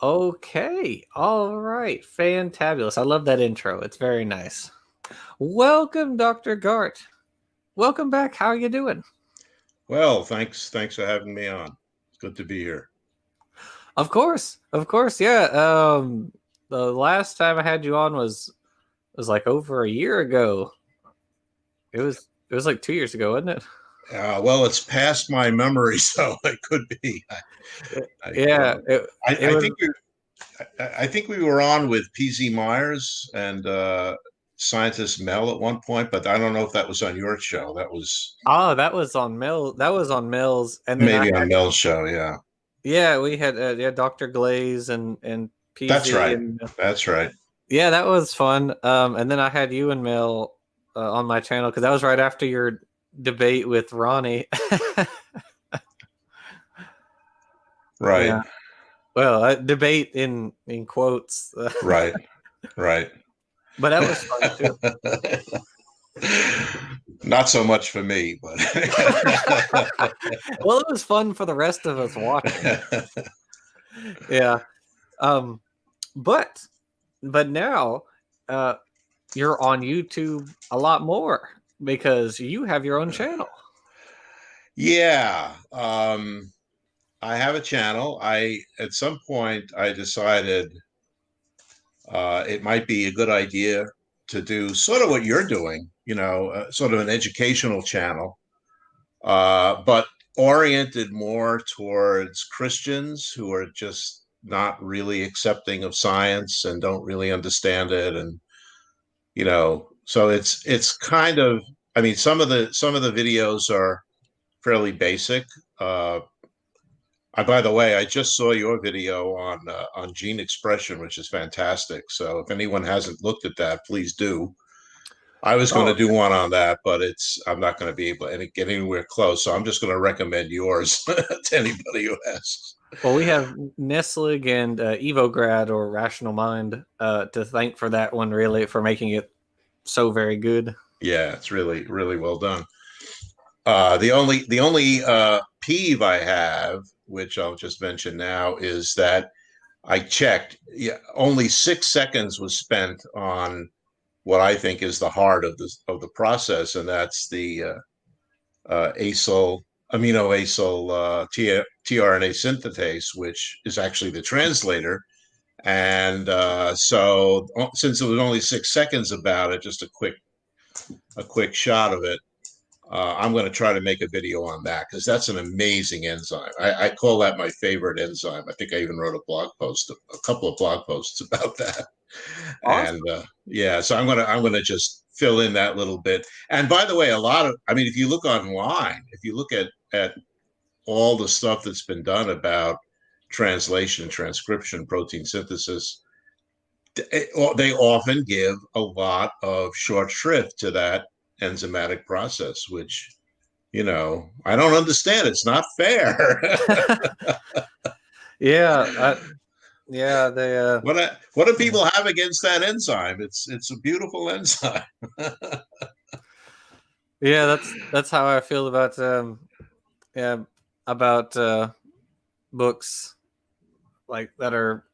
Okay. All right. Fantabulous. I love that intro. It's very nice. Welcome, Dr. Garte. Welcome back. How are you doing? Well, thanks for having me on. It's good to be here. Of course. Yeah. The last time I had you on was like over a year ago. It was like 2 years ago, wasn't it? Well, it's past my memory, so it could be. I think we were on with PZ Myers and scientist Mel at one point, but I don't know if that was on your show. That was that was on Mel. That was on Mel's, and then maybe on Mel's show. Yeah. Yeah, we had Dr. Glaze and PZ. That's right. That's right. Yeah, that was fun. And then I had you and Mel on my channel because that was right after your debate with Ronnie. Right. Yeah. Well, debate in quotes. Right. But that was fun too. Not so much for me, but well, it was fun for the rest of us watching. Yeah. But now you're on YouTube a lot more because you have your own channel. Yeah. I have a channel. At some point I decided it might be a good idea to do sort of what you're doing, sort of an educational channel, but oriented more towards Christians who are just not really accepting of science and don't really understand it. And, so it's kind of, I mean, some of the videos are fairly basic. By the way, I just saw your video on gene expression, which is fantastic. So if anyone hasn't looked at that, please do. I was going to do one on that, but I'm not going to be able to get anywhere close. So I'm just going to recommend yours to anybody who asks. Well, we have Nestlig and Evograd or Rational Mind to thank for that one, really, for making it so very good. Yeah, it's really, really well done. The only peeve I have, which I'll just mention now, is that I checked. Yeah, only 6 seconds was spent on what I think is the heart of the process, and that's the amino acyl tRNA synthetase, which is actually the translator. And so, since it was only 6 seconds about it, just a quick shot of it. I'm going to try to make a video on that because that's an amazing enzyme. I call that my favorite enzyme. I think I even wrote a couple of blog posts about that. Awesome. And so I'm gonna just fill in that little bit. And by the way, if you look online, if you look at all the stuff that's been done about translation, transcription, protein synthesis, they often give a lot of short shrift to that enzymatic process, which I don't understand. It's not fair. Yeah. They what do people have against that enzyme? It's a beautiful enzyme. Yeah, that's how I feel about books like that are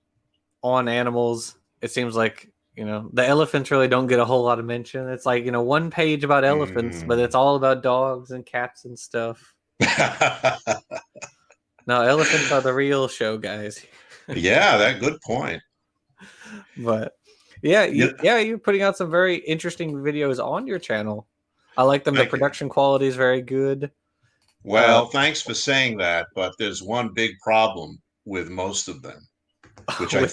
on animals. It seems like the elephants really don't get a whole lot of mention. It's like, one page about elephants, but it's all about dogs and cats and stuff. No, elephants are the real show, guys. Yeah, that good point. But you're putting out some very interesting videos on your channel. I like them. The production quality is very good. Well, thanks for saying that, but there's one big problem with most of them, which I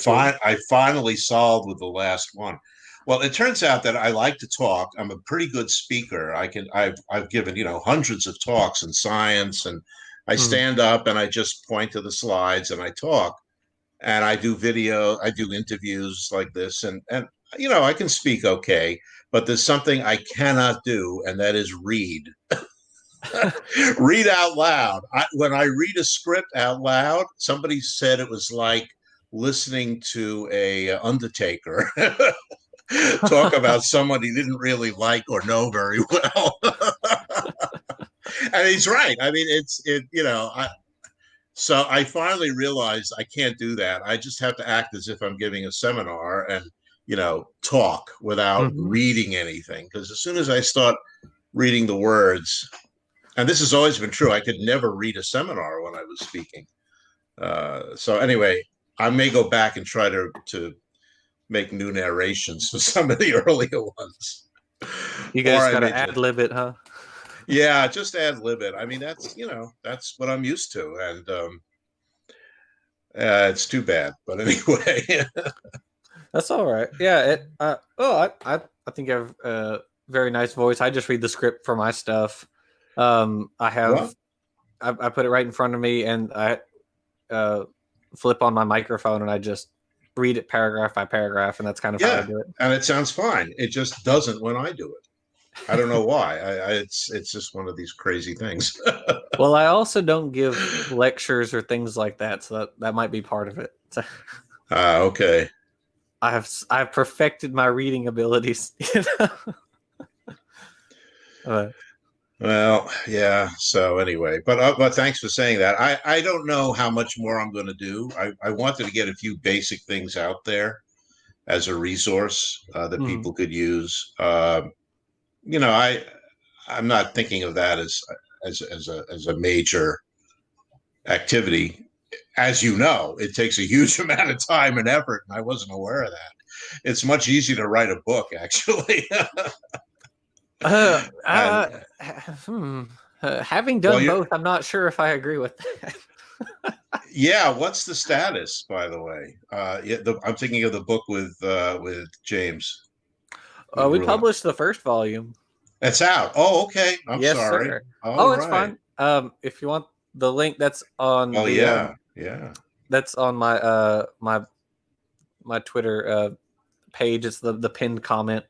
finally solved with the last one. Well, it turns out that I like to talk. I'm a pretty good speaker. I've given, hundreds of talks in science, and I stand up and I just point to the slides and I talk. and I do video, I do interviews like this, and you know, I can speak okay, but there's something I cannot do, and that is read. Read out loud. When I read a script out loud, somebody said it was like listening to a undertaker talk about someone he didn't really like or know very well. And he's right. I mean, you know, so I finally realized I can't do that. I just have to act as if I'm giving a seminar and, you know, talk without Mhm. reading anything. Because as soon as I start reading the words, and this has always been true, I could never read a seminar when I was speaking. So anyway, I may go back and try to make new narrations for some of the earlier ones. You Or guys I got may to just, ad lib it, huh? yeah, just ad lib it. I mean, that's, you know, that's what I'm used to. And it's too bad. But anyway, That's all right. Yeah. I think I have a very nice voice. I just read the script for my stuff. I well, have I put it right in front of me, and I uh, flip on my microphone, and I just read it paragraph by paragraph, and that's kind of how I yeah, do it. and it sounds fine. It just doesn't when I do it. I don't know why. It's just one of these crazy things. Well, I also don't give lectures or things like that, so that might be part of it. So Okay. I've perfected my reading abilities. You know? uh, Well, yeah. So anyway, but thanks for saying that. I don't know how much more I'm going to do. I wanted to get a few basic things out there as a resource that mhm. people could use. You know, I'm not thinking of that as a major activity. As you know, it takes a huge amount of time and effort, and I wasn't aware of that. It's much easier to write a book, actually. Uh, And uh, hmm. Having well, done both, I'm not sure if I agree with that. yeah. What's the status, by the way? Yeah, I'm thinking of the book with James, who We wrote. published the first volume. It's out. Oh, okay. I'm Yes, sorry. sir. All Oh, it's right. fine. If you want the link, Well, yeah, yeah. that's on my Twitter page. It's the pinned comment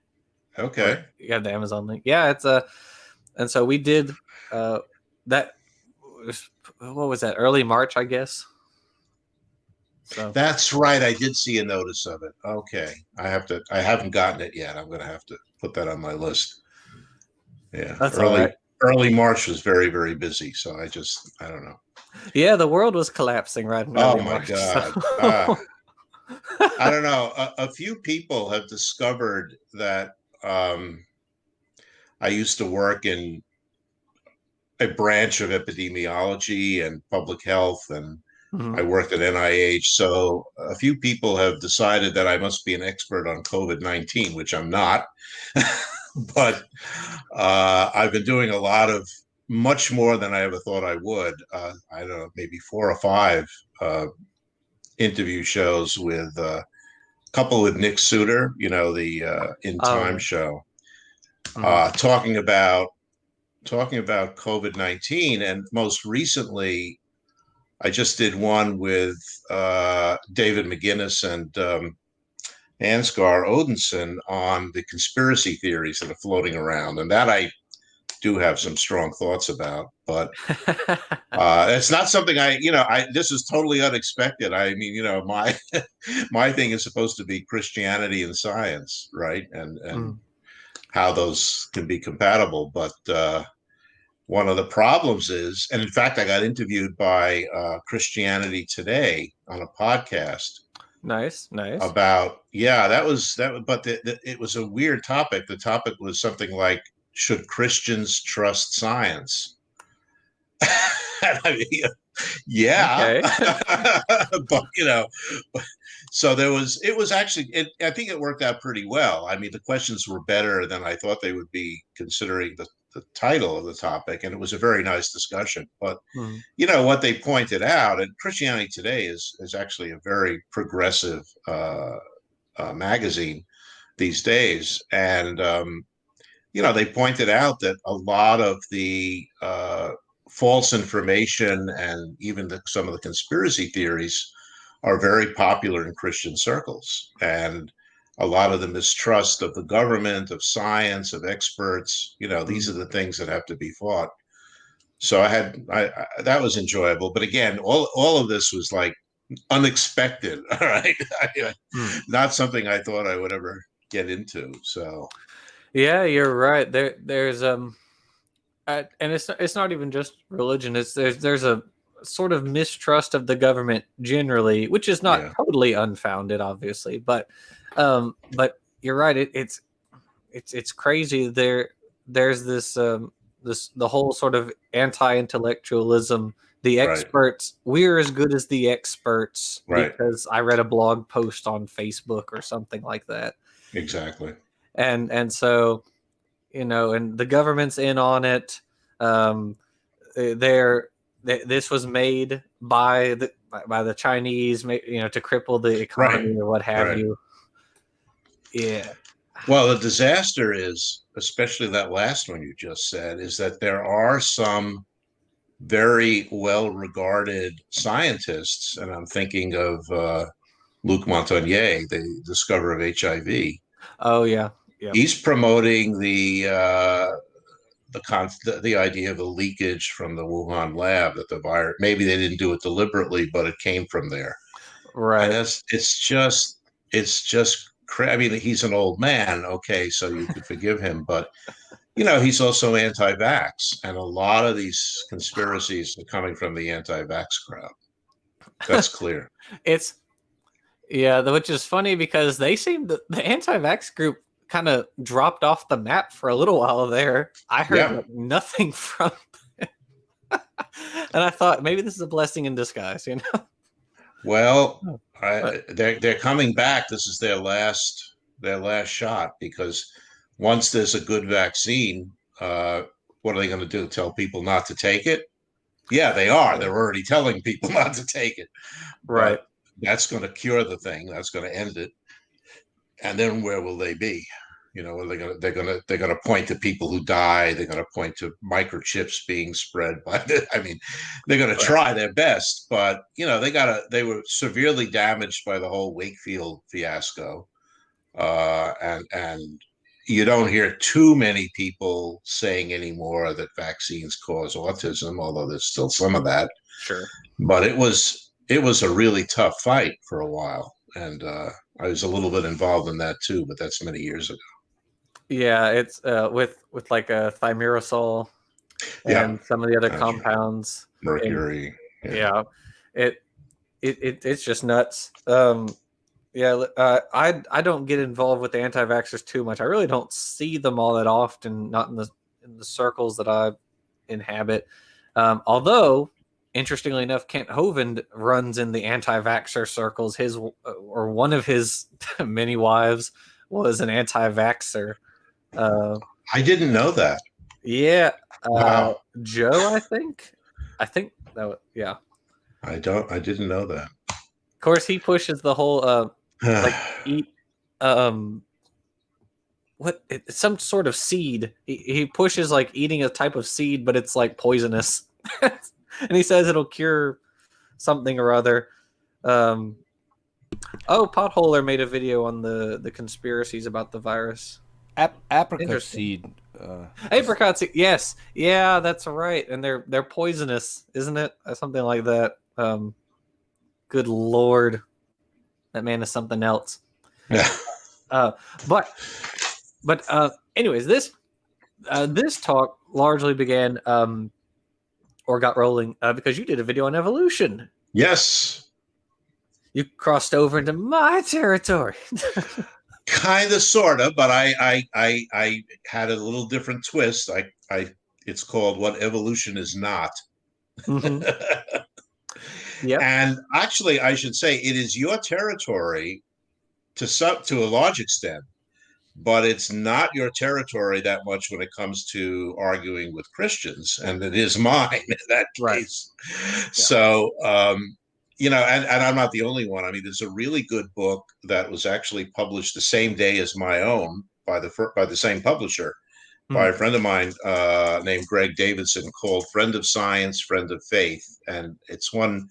where Okay. you have the Amazon link. Yeah, it's a and so we did that. What was that? Early March, I guess. So That's right. I did see a notice of it. Okay. I haven't gotten it yet. I'm going to have to put that on my list. Yeah. that's all right. Early March was very, very busy. So I don't know. Yeah, the world was collapsing right in Oh early my March. So. God. I don't know. A few people have discovered that I used to work in a branch of epidemiology and public health, and I Mhm. worked at NIH. So a few people have decided that I must be an expert on COVID-19, which I'm not. But I've been doing a lot of much more than I ever thought I would. I don't know, maybe 4 or 5 interview shows with a couple with Nick Suter, you know, the In Oh Time yeah. show, Mhm. talking about COVID-19, and most recently, I just did one with David McGinnis and Ansgar Odinson on the conspiracy theories that are floating around, and that I do have some strong thoughts about. But it's not something this is totally unexpected. I mean, you know, my my thing is supposed to be Christianity and science, right? And Mhm. how those can be compatible, but one of the problems is, and in fact, I got interviewed by Christianity Today on a podcast Nice, nice. about, yeah, but it was a weird topic. The topic was something like, should Christians trust science? I mean, yeah, Okay. but you know, so it was actually, I think it worked out pretty well. I mean, the questions were better than I thought they would be, considering the title of the topic, and it was a very nice discussion. But Mhm. you know what they pointed out, and Christianity Today is actually a very progressive magazine these days, and you know, they pointed out that a lot of the false information and even some of the conspiracy theories are very popular in Christian circles, and a lot of the mistrust of the government, of science, of experts. These are the things that have to be fought. So I that was enjoyable. But again, all of this was like unexpected. All right, not something I thought I would ever get into. So yeah, you're right. There's and it's not even just religion. There's a sort of mistrust of the government generally, which is not yeah, totally unfounded, obviously. But you're right. It's crazy. There's this the whole sort of anti-intellectualism. The right, experts, we're as good as the experts right, because I read a blog post on Facebook or something like that. exactly. And so, and the government's in on it. Um, this was made by the Chinese, to cripple the Right, economy or what have right. you. Yeah. Well, the disaster is, especially that last one you just said, is that there are some very well-regarded scientists, and I'm thinking of Luc Montagnier, the discoverer of HIV. Oh yeah. Yeah. He's promoting the idea of a leakage from the Wuhan lab, that the virus, maybe they didn't do it deliberately, but it came from there. And Right. it's just I mean, he's an old man, okay, so you could forgive him, but he's also anti-vax, and a lot of these conspiracies are coming from the anti-vax crowd. That's clear. It's Yeah, which is funny because they seem the anti-vax group kind of dropped off the map for a little while there. I heard Yeah. like nothing from them. And I thought maybe this is a blessing in disguise. Well, But they're coming back. This is their last shot, because once there's a good vaccine, what are they going to do? Tell people not to take it? Yeah, they are. They're already telling people not to take it, right. but that's going to cure the thing. That's going to end it. And then where will they be? Are they going to, they're going to point to people who die. They're going to point to microchips being spread by I mean, they're going to Right. try their best, but they were severely damaged by the whole Wakefield fiasco. And you don't hear too many people saying anymore that vaccines cause autism, although there's still some of that. Sure. But it was a really tough fight for a while, and I was a little bit involved in that too, but that's many years ago. Yeah, it's with like a thimerosal Yeah, and some of the other that's right. compounds. And Mercury. Yeah. yeah, it it's just nuts. Yeah, I don't get involved with the anti-vaxxers too much. I really don't see them all that often, not in the circles that I inhabit. Although, interestingly enough, Kent Hovind runs in the anti-vaxxer circles. His or one of his many wives was an anti-vaxxer. I didn't know that. Yeah, Wow. Joe, I think. Yeah. I didn't know that. Of course, he pushes the whole like eat some sort of seed. He pushes like eating a type of seed, but it's like poisonous, and he says it'll cure something or other. Potholer made a video on the conspiracies about the virus. Apricot seed. Apricot seed, yes, yeah, that's right, and they're poisonous, isn't it? Something like that. Good Lord, that man is something else. Yeah. But anyways, this talk largely began or got rolling because you did a video on evolution. Yes. You crossed over into my territory. Kind of, sort of, but I had a little different twist. It's called What Evolution Is Not. Mm-hmm. Yeah. And actually, I should say it is your territory to a large extent, but it's not your territory that much when it comes to arguing with Christians, and it is mine in that case. Right. Yeah. So, and I'm not the only one. I mean, there's a really good book that was actually published the same day as my own by the same publisher, by a friend of mine named Greg Davidson, called Friend of Science, Friend of Faith. And it's one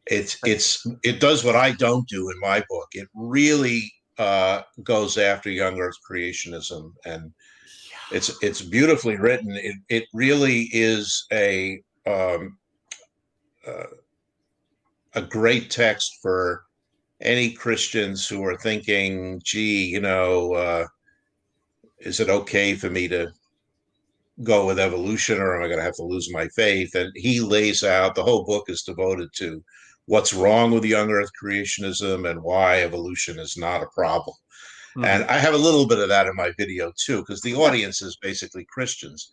it does what I don't do in my book. It really goes after young Earth creationism, and it's beautifully written. It really is uh, a great text for any Christians who are thinking, gee, is it okay for me to go with evolution, or am I going to have to lose my faith? And he lays out, the whole book is devoted to what's wrong with young Earth creationism and why evolution is not a problem. Mm-hmm. And I have a little bit of that in my video too, because the audience is basically Christians.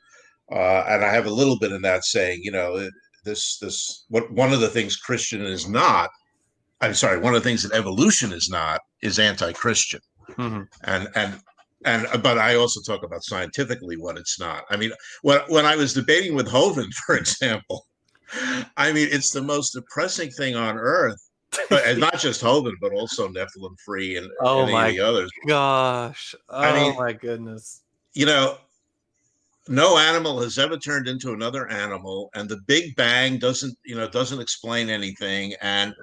And I have a little bit in that saying, one of the things Christian is not, one of the things that evolution is not, is anti-Christian. Mm-hmm. But I also talk about scientifically what it's not. I mean, when I was debating with Hovind, for example, I mean, it's the most depressing thing on earth. And not just Hovind, but also Nephilim Free and any of the others. Gosh. Oh my goodness. No animal has ever turned into another animal, and the Big Bang doesn't explain anything. And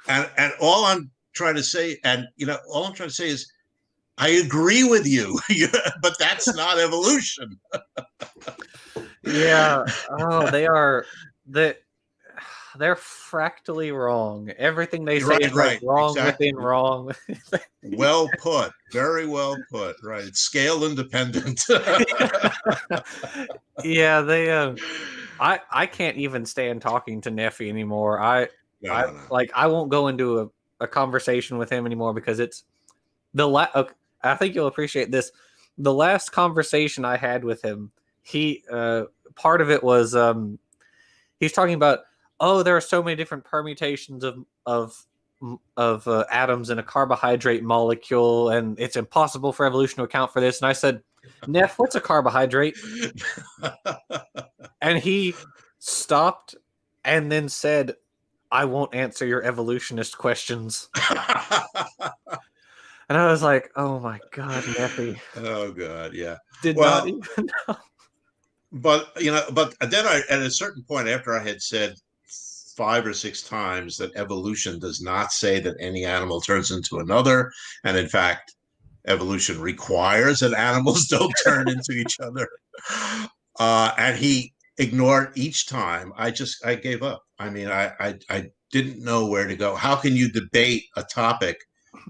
and all I'm trying to say, is I agree with you, but that's not evolution. Yeah. Oh, they're fractally wrong. Everything they say is like wrong within wrong. Well put. Very well put. Right. It's scale independent. Yeah, they I can't even stand talking to Neffy anymore. I won't go into a conversation with him anymore because it's I think you'll appreciate this. The last conversation I had with him, he part of it was he's talking about, there are so many different permutations of atoms in a carbohydrate molecule, and it's impossible for evolution to account for this. And I said, Neff, what's a carbohydrate? And he stopped and then said, I won't answer your evolutionist questions. And I was like, oh my God, Neffy. Oh God, yeah. Not even know. But then at a certain point, after I had said 5 or 6 times that evolution does not say that any animal turns into another, and in fact, evolution requires that animals don't turn into each other, and he ignored each time, I gave up. I mean, I didn't know where to go. How can you debate a topic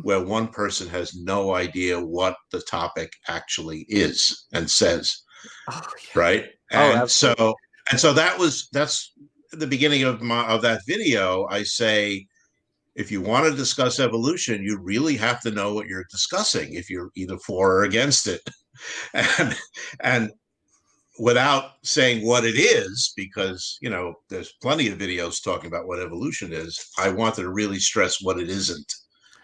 where one person has no idea what the topic actually is and says? Oh, yeah. Right. And so that's the beginning of that video. I say, if you want to discuss evolution, you really have to know what you're discussing, if you're either for or against it. And without saying what it is, because there's plenty of videos talking about what evolution is, I wanted to really stress what it isn't.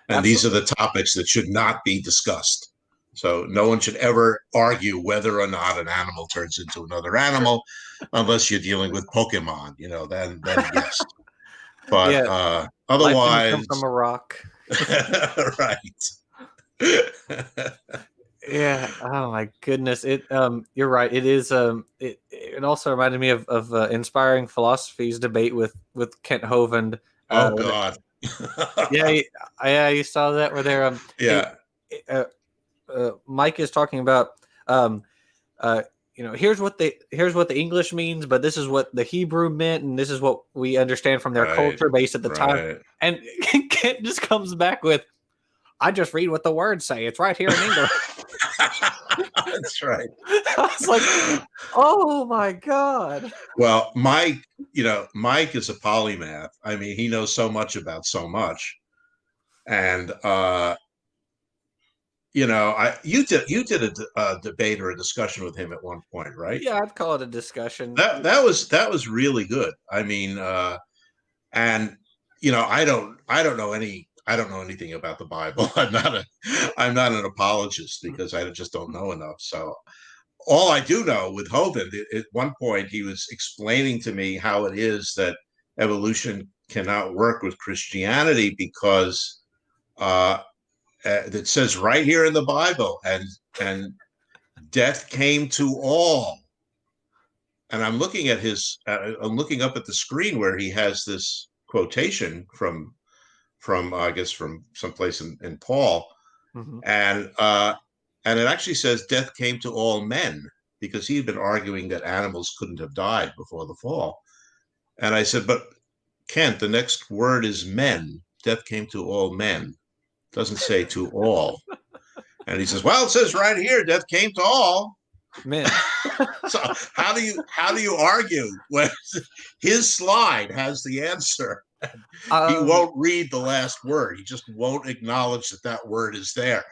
And These are the topics that should not be discussed. So no one should ever argue whether or not an animal turns into another animal, unless you're dealing with Pokemon, then yes. But otherwise, come from a rock. Right. Yeah. Oh my goodness. You're right. It is. It also reminded me of Inspiring Philosophy's debate with Kent Hovind. Oh God. Yeah. You saw that where they're yeah. Mike is talking about here's what the English means, but this is what the Hebrew meant, and this is what we understand from their culture based at the time. And Kent just comes back with, I just read what the words say. It's right here in English. That's right. I was like, oh my God. Well, Mike is a polymath. I mean, he knows so much about so much. And you did a debate or a discussion with him at one point, right? Yeah, I'd call it a discussion. That was really good. I mean, and I don't know anything about the Bible. I'm not an apologist because I just don't know enough. So all I do know with Hovind, at one point he was explaining to me how it is that evolution cannot work with Christianity because it says right here in the Bible, and death came to all. And I'm looking at I'm looking up at the screen where he has this quotation from I guess from someplace in Paul, Mhm. and it actually says death came to all men, because he had been arguing that animals couldn't have died before the fall. And I said, but Kent, the next word is men. Death came to all men. It doesn't say to all. And he says, well, it says right here, death came to all Men. So how do you argue when his slide has the answer? He won't read the last word. He just won't acknowledge that word is there.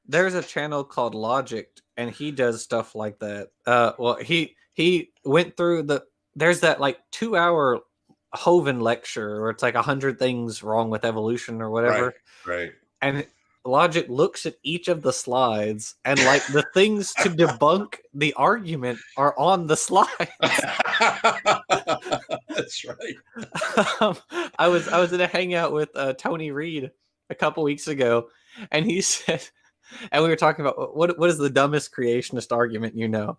There's a channel called Logic, and he does stuff like that. Well, he went through there's that like 2-hour Hovind lecture where it's like 100 things wrong with evolution or whatever. Right. And Logic looks at each of the slides, and like the things to debunk the argument are on the slide. That's right. I was in a hangout with Tony Reed a couple weeks ago, and he said, and we were talking about what is the dumbest creationist argument, you know?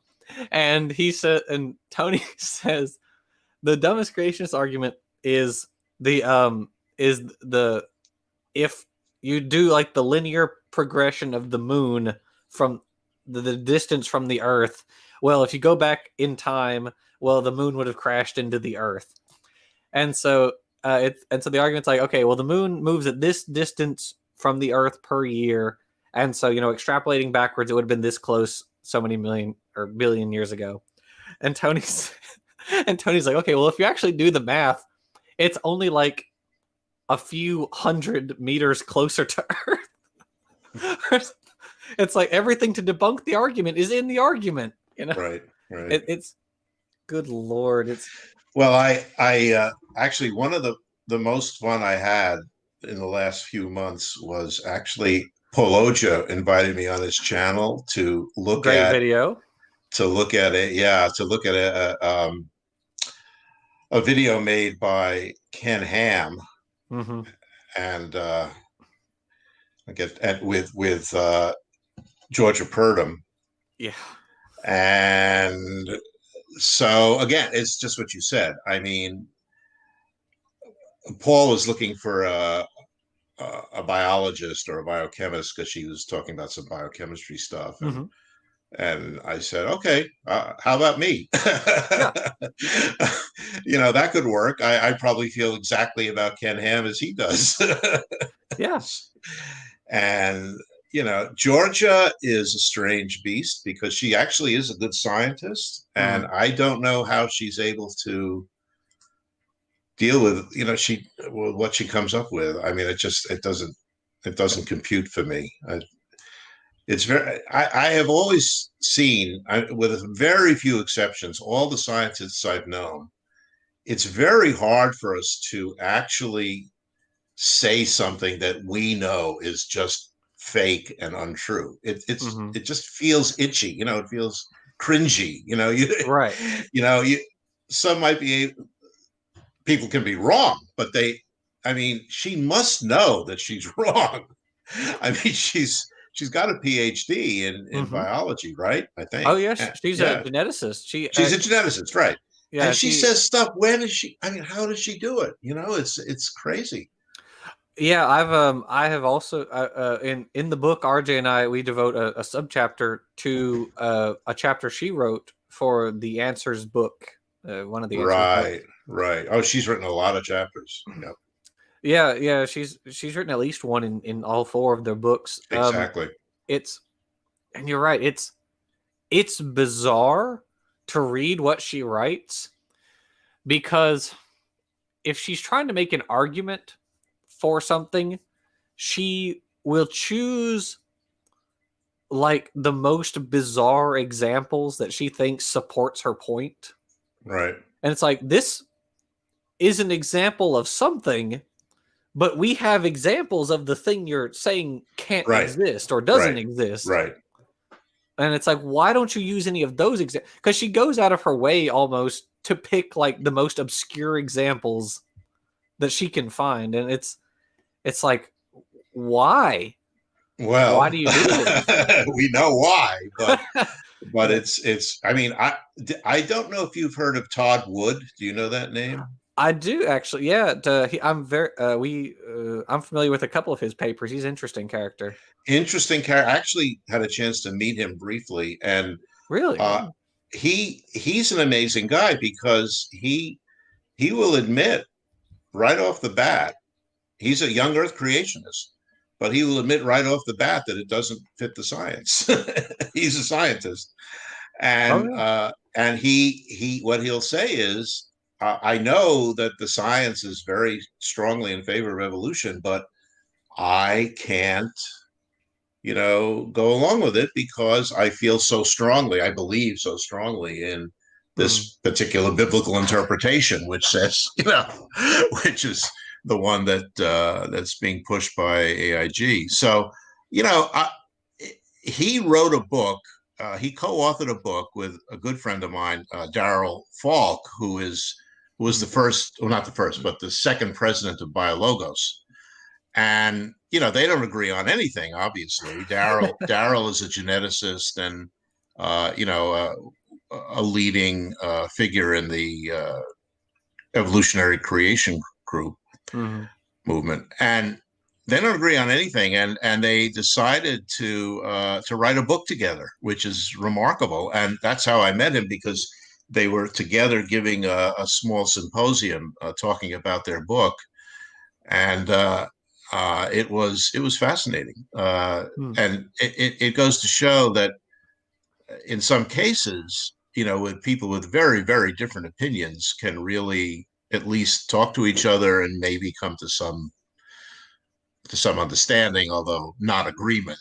And he said, and Tony says, the dumbest creationist argument is the if you do like the linear progression of the moon from the distance from the Earth, well, if you go back in time, well, the moon would have crashed into the Earth. And so so the argument's like, okay, well, the moon moves at this distance from the Earth per year, and so, you know, extrapolating backwards, it would have been this close so many million or billion years ago. And Tony's like, okay, well, if you actually do the math, it's only like a few 100 meters closer to Earth. It's like everything to debunk the argument is in the argument, you know? Right. It's good Lord. It's well, I actually, one of the most fun I had in the last few months was actually Poloja invited me on his channel to look at video. To look at a video made by Ken Ham, mm-hmm. and with Georgia Purdom. Yeah. And so again, it's just what you said. I mean, Paul was looking for a biologist or a biochemist because she was talking about some biochemistry stuff. And, mm-hmm. and I said, okay, how about me? Yeah. You know, that could work. I probably feel exactly about Ken Ham as he does. Yeah. And, you know, Georgia is a strange beast because she actually is a good scientist. Mm-hmm. And I don't know how she's able to deal with, you know, what she comes up with. I mean, it doesn't compute for me. I have always seen, with very few exceptions, all the scientists I've known, it's very hard for us to actually say something that we know is just fake and untrue. It just feels itchy, you know, it feels cringy, you know, right. You know, some might be, people can be wrong, but she must know that she's wrong. I mean, she's got a PhD in biology, right? I think. Oh yes, she's a geneticist. She's a geneticist, right? Yeah, and she says stuff. When is she? I mean, how does she do it? You know, it's crazy. Yeah, I have also in the book, RJ and I, we devote a subchapter to a chapter she wrote for the Answers book. One of the Answers books. Right. Oh, she's written a lot of chapters. Yep. Yeah. She's written at least one in all 4 of their books. Exactly. And you're right. It's bizarre to read what she writes, because if she's trying to make an argument for something, she will choose like the most bizarre examples that she thinks supports her point. Right. And it's like, this is an example of something, but we have examples of the thing you're saying can't exist or doesn't exist. Right. And it's like, why don't you use any of those examples? Because she goes out of her way almost to pick like the most obscure examples that she can find. And it's like, why? Well, why do you do this? We know why, but but it's. I mean, I don't know if you've heard of Todd Wood. Do you know that name? I do actually. Yeah, I'm very. I'm familiar with a couple of his papers. He's an interesting character. Interesting character. I actually had a chance to meet him briefly, and Really, uh, he's an amazing guy because he will admit right off the bat he's a young Earth creationist, but he will admit right off the bat that it doesn't fit the science. He's a scientist, and he what he'll say is, I know that the science is very strongly in favor of evolution, but I can't, go along with it because I feel so strongly, I believe so strongly in this particular biblical interpretation, which says, which is the one that's being pushed by AIG. So, he wrote a book. He co-authored a book with a good friend of mine, Darryl Falk, who was the first, well, not the first, but the second president of Biologos. And they don't agree on anything. Obviously, Darryl is a geneticist and a leading figure in the evolutionary creation group movement, and they don't agree on anything. And they decided to write a book together, which is remarkable. And that's how I met him, because they were together giving a small symposium talking about their book, and it was fascinating. And it goes to show that in some cases, with people with very, very different opinions can really at least talk to each other and maybe come to some understanding, although not agreement.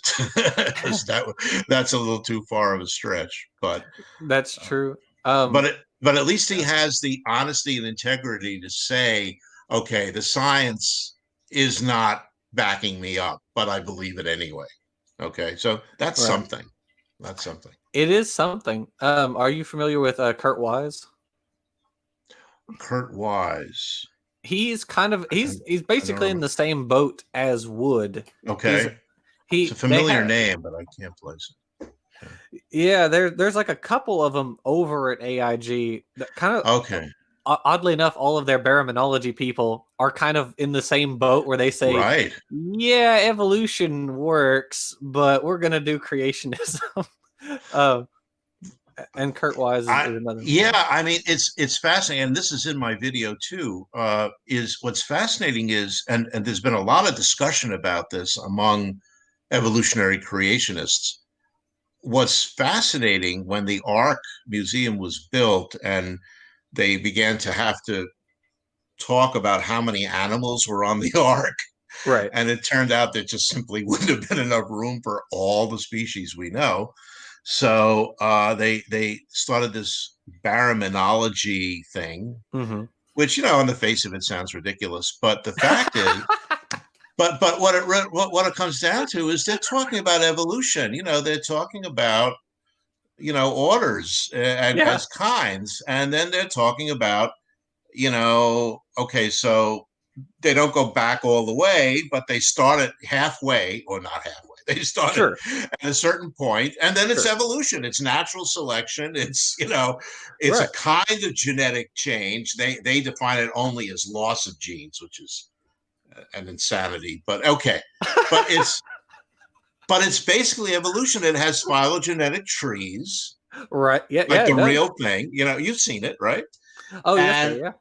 That's a little too far of a stretch, but that's true. But at least he has the honesty and integrity to say, okay, the science is not backing me up, but I believe it anyway. Okay, so that's something. That's something. It is something. Are you familiar with Kurt Wise? Kurt Wise. He's basically in the same boat as Wood. Okay. It's a familiar name, but I can't place it. Yeah, there's like a couple of them over at AIG that kind of okay. Oddly enough, all of their baraminology people are kind of in the same boat where they say, right, yeah, evolution works, but we're going to do creationism. And Kurt Wise is another. Yeah, I mean, it's fascinating. And this is in my video too, is what's fascinating is, and there's been a lot of discussion about this among evolutionary creationists. What's fascinating, when the Ark Museum was built and they began to have to talk about how many animals were on the Ark. Right. And it turned out that just simply wouldn't have been enough room for all the species we know. So they started this baraminology thing, which, on the face of it sounds ridiculous. But the fact is, but what it comes down to is they're talking about evolution. They're talking about orders and as kinds, and then they're talking about okay, so they don't go back all the way, but they start at halfway, or not halfway. They start at a certain point, and then it's evolution. It's natural selection. It's it's a kind of genetic change. They define it only as loss of genes, which is an insanity. But okay, but it's. But it's basically evolution. It has phylogenetic trees, right? Yeah, like the real thing. You've seen it, right? Oh, yes, yeah.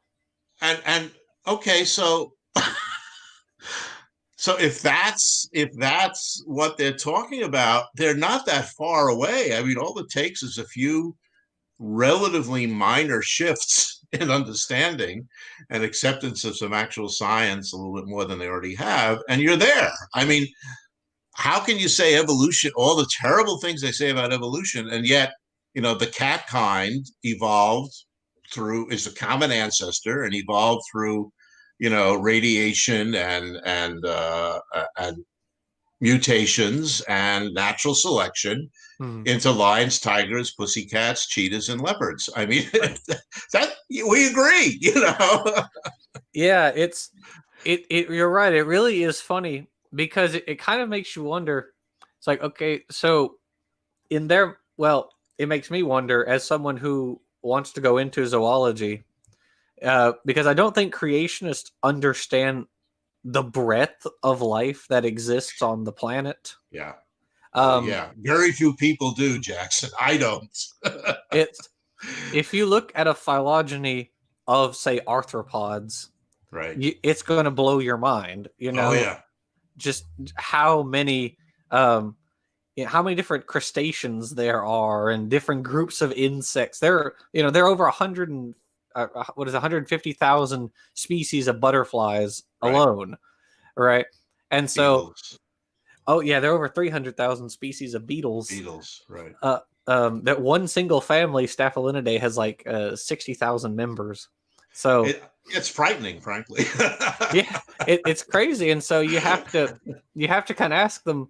And okay, so if that's what they're talking about, they're not that far away. I mean, all it takes is a few relatively minor shifts in understanding and acceptance of some actual science, a little bit more than they already have, and you're there. I mean, how can you say evolution, all the terrible things they say about evolution, and yet, the cat kind evolved is a common ancestor and evolved through, radiation and mutations and natural selection into lions, tigers, pussycats, cheetahs, and leopards. I mean, that we agree, Yeah, you're right. It really is funny, because it kind of makes you wonder. It's like, okay, so in their it makes me wonder, as someone who wants to go into zoology, because I don't think creationists understand the breadth of life that exists on the planet. Yeah. Oh, Um, yeah. Very few people do, Jackson. I don't. it's if you look at a phylogeny of, say, arthropods, Right. it's going to blow your mind. Oh, yeah. Just how many um, how many different crustaceans there are, and different groups of insects. There are over 100 and 150,000 species of butterflies Right. alone, right? And so, Beetles. oh yeah, there are over 300,000 species of beetles. Beetles. Right. That one single family, Staphylinidae, has like 60,000 members. So it's frightening, frankly. yeah, it's crazy. And so you have to kind of ask them,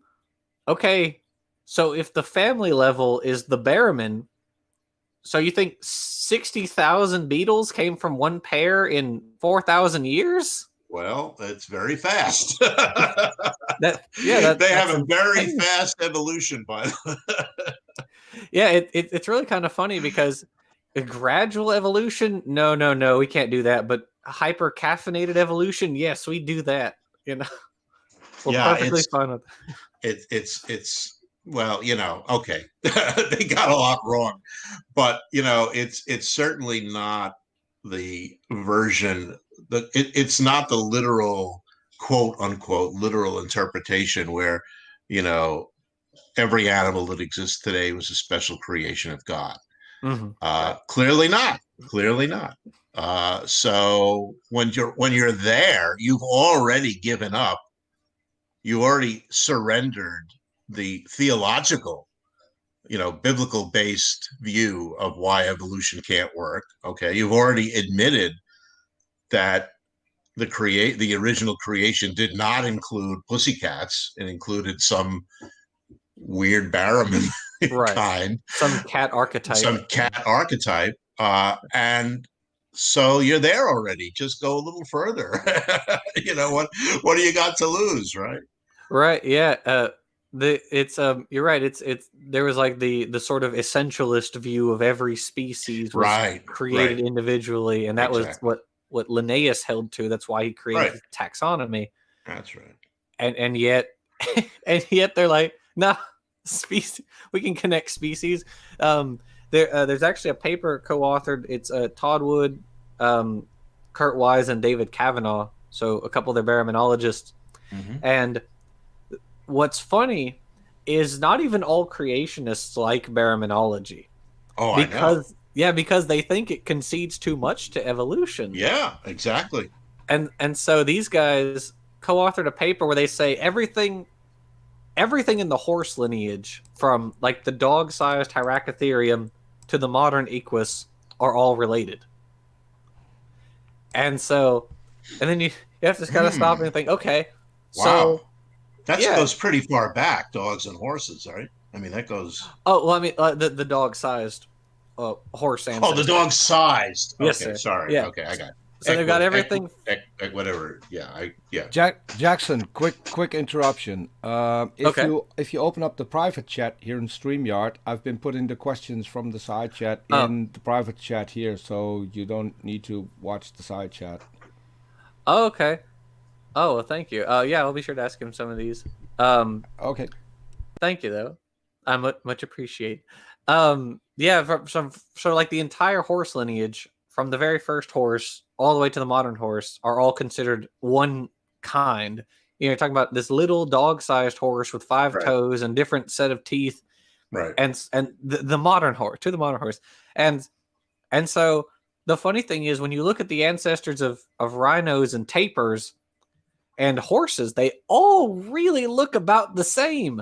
okay, so if the family level is the Barraman, so you think 60,000 beetles came from one pair in 4,000 years? Well, it's very fast. They have a very fast evolution, by the way. Yeah, it's really kind of funny because a gradual evolution, no, we can't do that. But hyper caffeinated evolution, yes, we do that. We're perfectly fine with it's well, okay. They got a lot wrong, but it's certainly not the version that it's not the literal, quote unquote, literal interpretation where every animal that exists today was a special creation of God. Clearly not. Clearly not. So when you're there, you've already given up. You already surrendered the theological, biblical based view of why evolution can't work. Okay, you've already admitted that the original creation did not include pussycats. It included some weird Barraman kind, some cat archetype, and so you're there already. Just go a little further. What do you got to lose, right? Right. Yeah. You're right. It's there was like the sort of essentialist view of every species was created individually, and that was what Linnaeus held to. That's why he created taxonomy. That's right. And yet they're like, no, species. We can connect species. There's actually a paper co-authored. It's Todd Wood, Kurt Wise, and David Kavanaugh. So a couple of their baraminologists. And what's funny is not even all creationists like baraminology. Oh, because because they think it concedes too much to evolution. Yeah, exactly. And so these guys co-authored a paper where they say everything in the horse lineage, from like the dog-sized Hyracotherium to the modern equus, are all related. And then you have to kind of stop and think, okay, wow. That goes pretty far back, dogs and horses, right? I mean, that goes... Oh, well, I mean, the dog-sized horse ancestor. Oh, the dog-sized. Yes, okay, sir. Sorry. Yeah. Okay, I got it. So they've got everything... whatever. Yeah, Jackson, quick interruption. If you open up the private chat here in StreamYard, I've been putting the questions from the side chat in the private chat here, so you don't need to watch the side chat. Oh, okay. Oh, well, thank you. Yeah, I'll be sure to ask him some of these. Okay. Thank you, though. I much appreciate. Yeah, so like the entire horse lineage, from the very first horse all the way to the modern horse, are all considered one kind. You're talking about this little dog-sized horse with 5 toes and different set of teeth, right? And the modern horse, and so the funny thing is, when you look at the ancestors of rhinos and tapirs and horses, they all really look about the same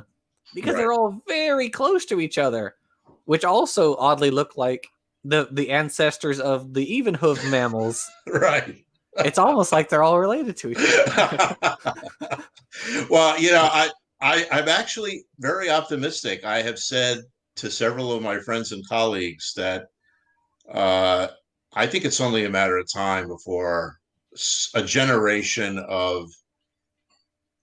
because they're all very close to each other, which also oddly look like the ancestors of the even-hooved mammals. Right. It's almost like they're all related to each other. Well, I'm actually very optimistic. I have said to several of my friends and colleagues that I think it's only a matter of time before a generation of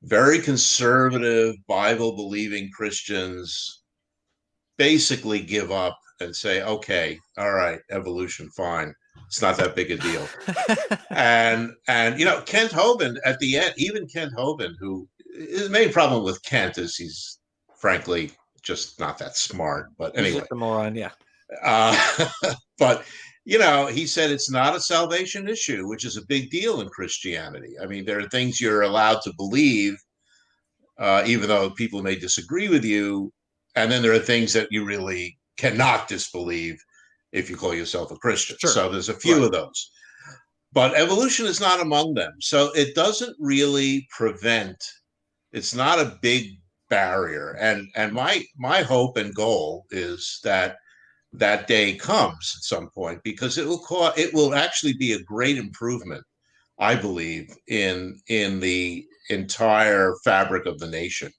very conservative, Bible-believing Christians basically give up and say, okay, all right, evolution, fine. It's not that big a deal. and Kent Hovind at the end, even Kent Hovind, who his main problem with Kent is he's frankly just not that smart. But anyway, he's just a moron, yeah. But he said it's not a salvation issue, which is a big deal in Christianity. I mean, there are things you're allowed to believe, even though people may disagree with you, and then there are things that you really cannot disbelieve if you call yourself a Christian. Sure. So there's a few of those. But evolution is not among them. So it doesn't really prevent, it's not a big barrier. And my hope and goal is that day comes at some point, because it will actually be a great improvement, I believe, in the entire fabric of the nation.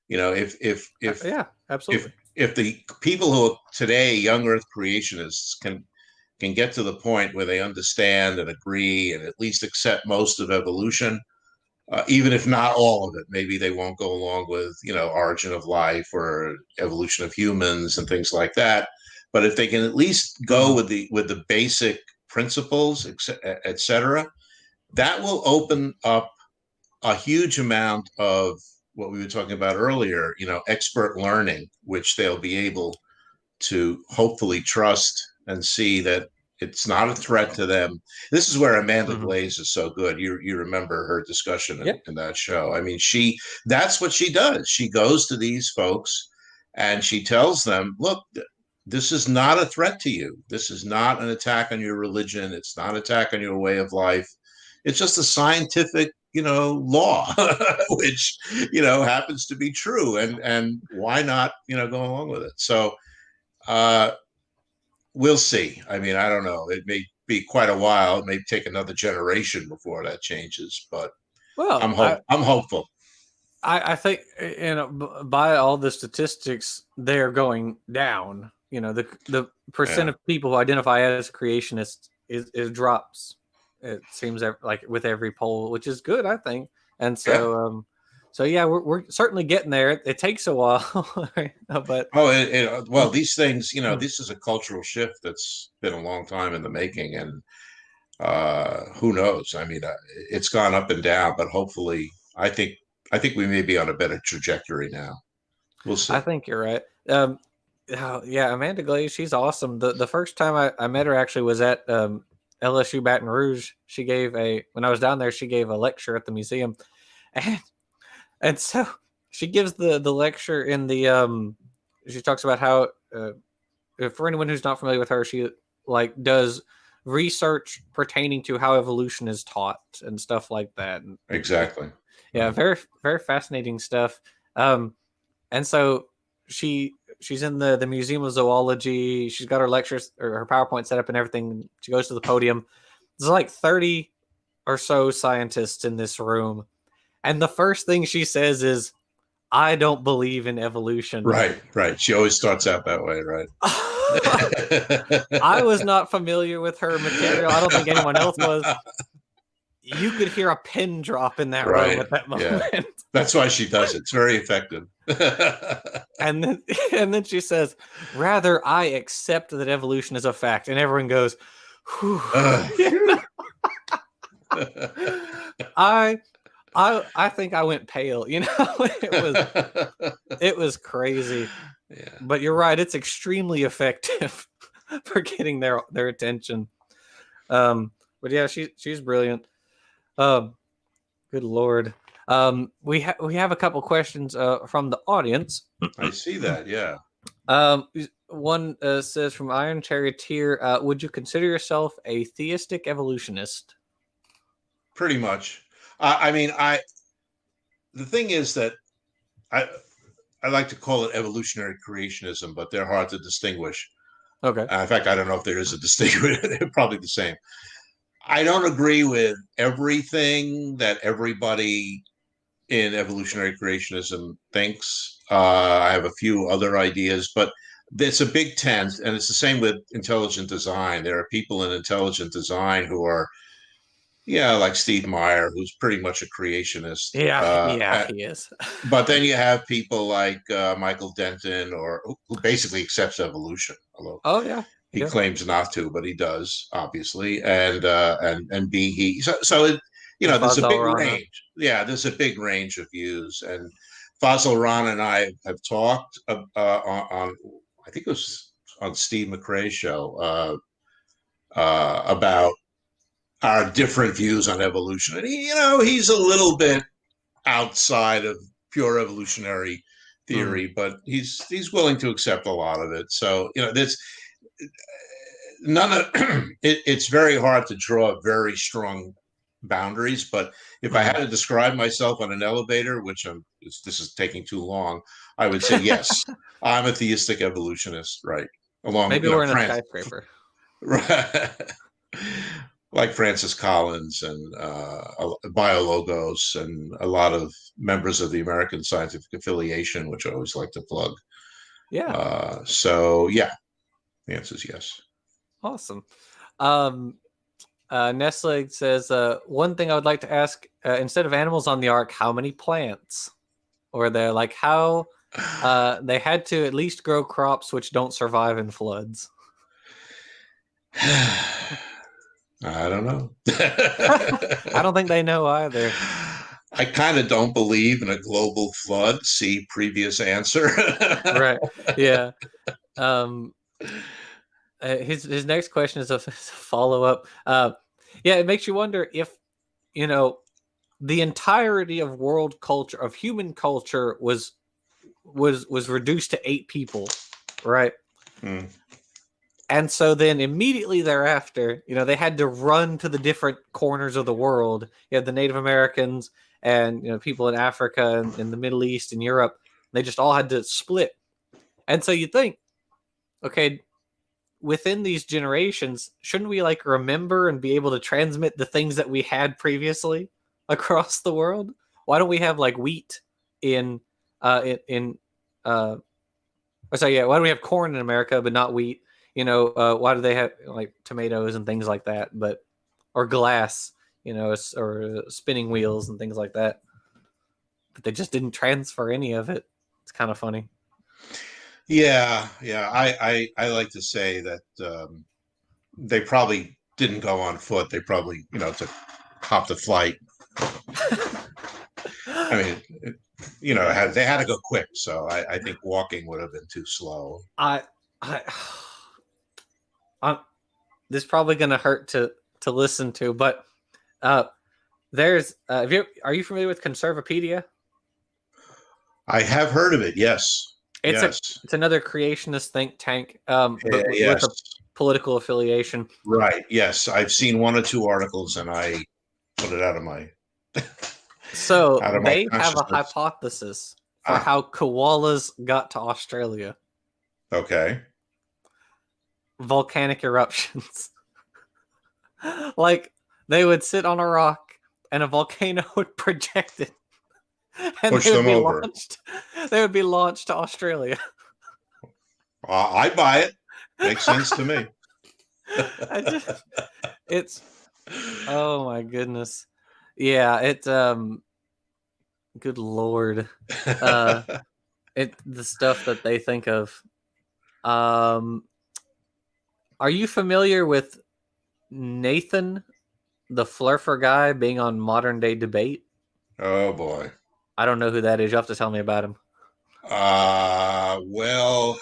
If yeah, absolutely. If the people who are today young Earth creationists can get to the point where they understand and agree and at least accept most of evolution, even if not all of it, maybe they won't go along with origin of life or evolution of humans and things like that. But if they can at least go with the basic principles, et cetera, that will open up a huge amount of what we were talking about earlier, expert learning, which they'll be able to hopefully trust and see that it's not a threat to them. This is where Amanda Glaze is so good. You remember her discussion in that show. I mean, that's what she does. She goes to these folks and she tells them, look, this is not a threat to you. This is not an attack on your religion. It's not an attack on your way of life. It's just a scientific, law, which, happens to be true. And why not, go along with it? So we'll see. I mean, I don't know. It may be quite a while. It may take another generation before that changes, but I'm hopeful. I think, by all the statistics, they're going down. The percent of people who identify as creationists is drops. It seems like with every poll, which is good, I think. And so, we're certainly getting there. It takes a while, but well, these things, this is a cultural shift that's been a long time in the making, and who knows? I mean, it's gone up and down, but hopefully, I think we may be on a better trajectory now. We'll see. I think you're right. Amanda Glaze, she's awesome. The first time I met her actually was at LSU Baton Rouge. When I was down there, she gave a lecture at the museum, and so she gives the lecture in the she talks about how for anyone who's not familiar with her, she does research pertaining to how evolution is taught and stuff like that. Exactly. Yeah, very, very fascinating stuff. And so she's in the Museum of Zoology. She's got her lectures or her PowerPoint set up and everything. She goes to the podium. There's 30 or so scientists in this room. And the first thing she says is, I don't believe in evolution. Right. She always starts out that way, right? I was not familiar with her material. I don't think anyone else was. You could hear a pin drop in that room at that moment. Yeah. That's why she does it. It's very effective. and then she says, rather, I accept that evolution is a fact. And everyone goes, I think I went pale. It was crazy. Yeah. But you're right. It's extremely effective for getting their attention. But yeah, she's brilliant. Good Lord. We have a couple questions from the audience. I see that. Yeah. One says from Iron Charioteer, would you consider yourself a theistic evolutionist? Pretty much. The thing is that I like to call it evolutionary creationism, but they're hard to distinguish. Okay. In fact, I don't know if there is a distinction. They're probably the same. I don't agree with everything that everybody in evolutionary creationism thinks. I have a few other ideas, but it's a big tent, and it's the same with intelligent design. There are people in intelligent design who are Yeah, like Steve Meyer, who's pretty much a creationist. Yeah, he is. But then you have people like Michael Denton, or who basically accepts evolution, although Oh yeah, he yeah. claims not to, but he does, obviously. And B, he so it, And there's a Fazal big Rana. range. Yeah, there's a big range of views. And Fazal Rana and I have talked on I think it was on Steve McRae's show about our different views on evolution. And he's a little bit outside of pure evolutionary theory, but he's willing to accept a lot of it. So there's none of it's very hard to draw very strong boundaries. But if I had to describe myself on an elevator, which this is taking too long, I would say yes, I'm a theistic evolutionist, right? Along Maybe with we're in a skyscraper. Right. Like Francis Collins and BioLogos and a lot of members of the American Scientific Affiliation, which I always like to plug. Yeah. So yeah, the answer is yes. Awesome. Nestle says, one thing I would like to ask, instead of animals on the ark, how many plants? Or they're like, how they had to at least grow crops which don't survive in floods. I don't know. I don't think they know either. I kind of don't believe in a global flood. See previous answer. Right. Yeah. His next question is a follow up. Yeah, it makes you wonder if the entirety of world culture, of human culture, was reduced to 8 people, right? And so then immediately thereafter, they had to run to the different corners of the world. You had the Native Americans and people in Africa and in the Middle East and Europe. They just all had to split. And so you think, okay, within these generations, shouldn't we remember and be able to transmit the things that we had previously across the world? Why don't we have wheat why do we have corn in America but not wheat? Why do they have tomatoes and things like that, or glass, or spinning wheels and things like that? But they just didn't transfer any of it. It's kind of funny. Yeah. I like to say that they probably didn't go on foot. They probably, to hop the flight. I mean, they had to go quick. So I think walking would have been too slow. This is probably going to hurt to listen to, but there's are you familiar with Conservapedia? I have heard of it. Yes. It's another creationist think tank, but with a political affiliation. Right. Yes, I've seen 1 or 2 articles, and I put it out of my. So they have a hypothesis for how koalas got to Australia. Okay. Volcanic eruptions. They would sit on a rock and a volcano would project it. And push them over. They would be launched to Australia. I buy it. Makes sense to me. It's oh my goodness. Yeah, it good Lord. The stuff that they think of. Are you familiar with Nathan, the flurfer guy, being on Modern Day Debate? Oh boy. I don't know who that is. You'll have to tell me about him. Well,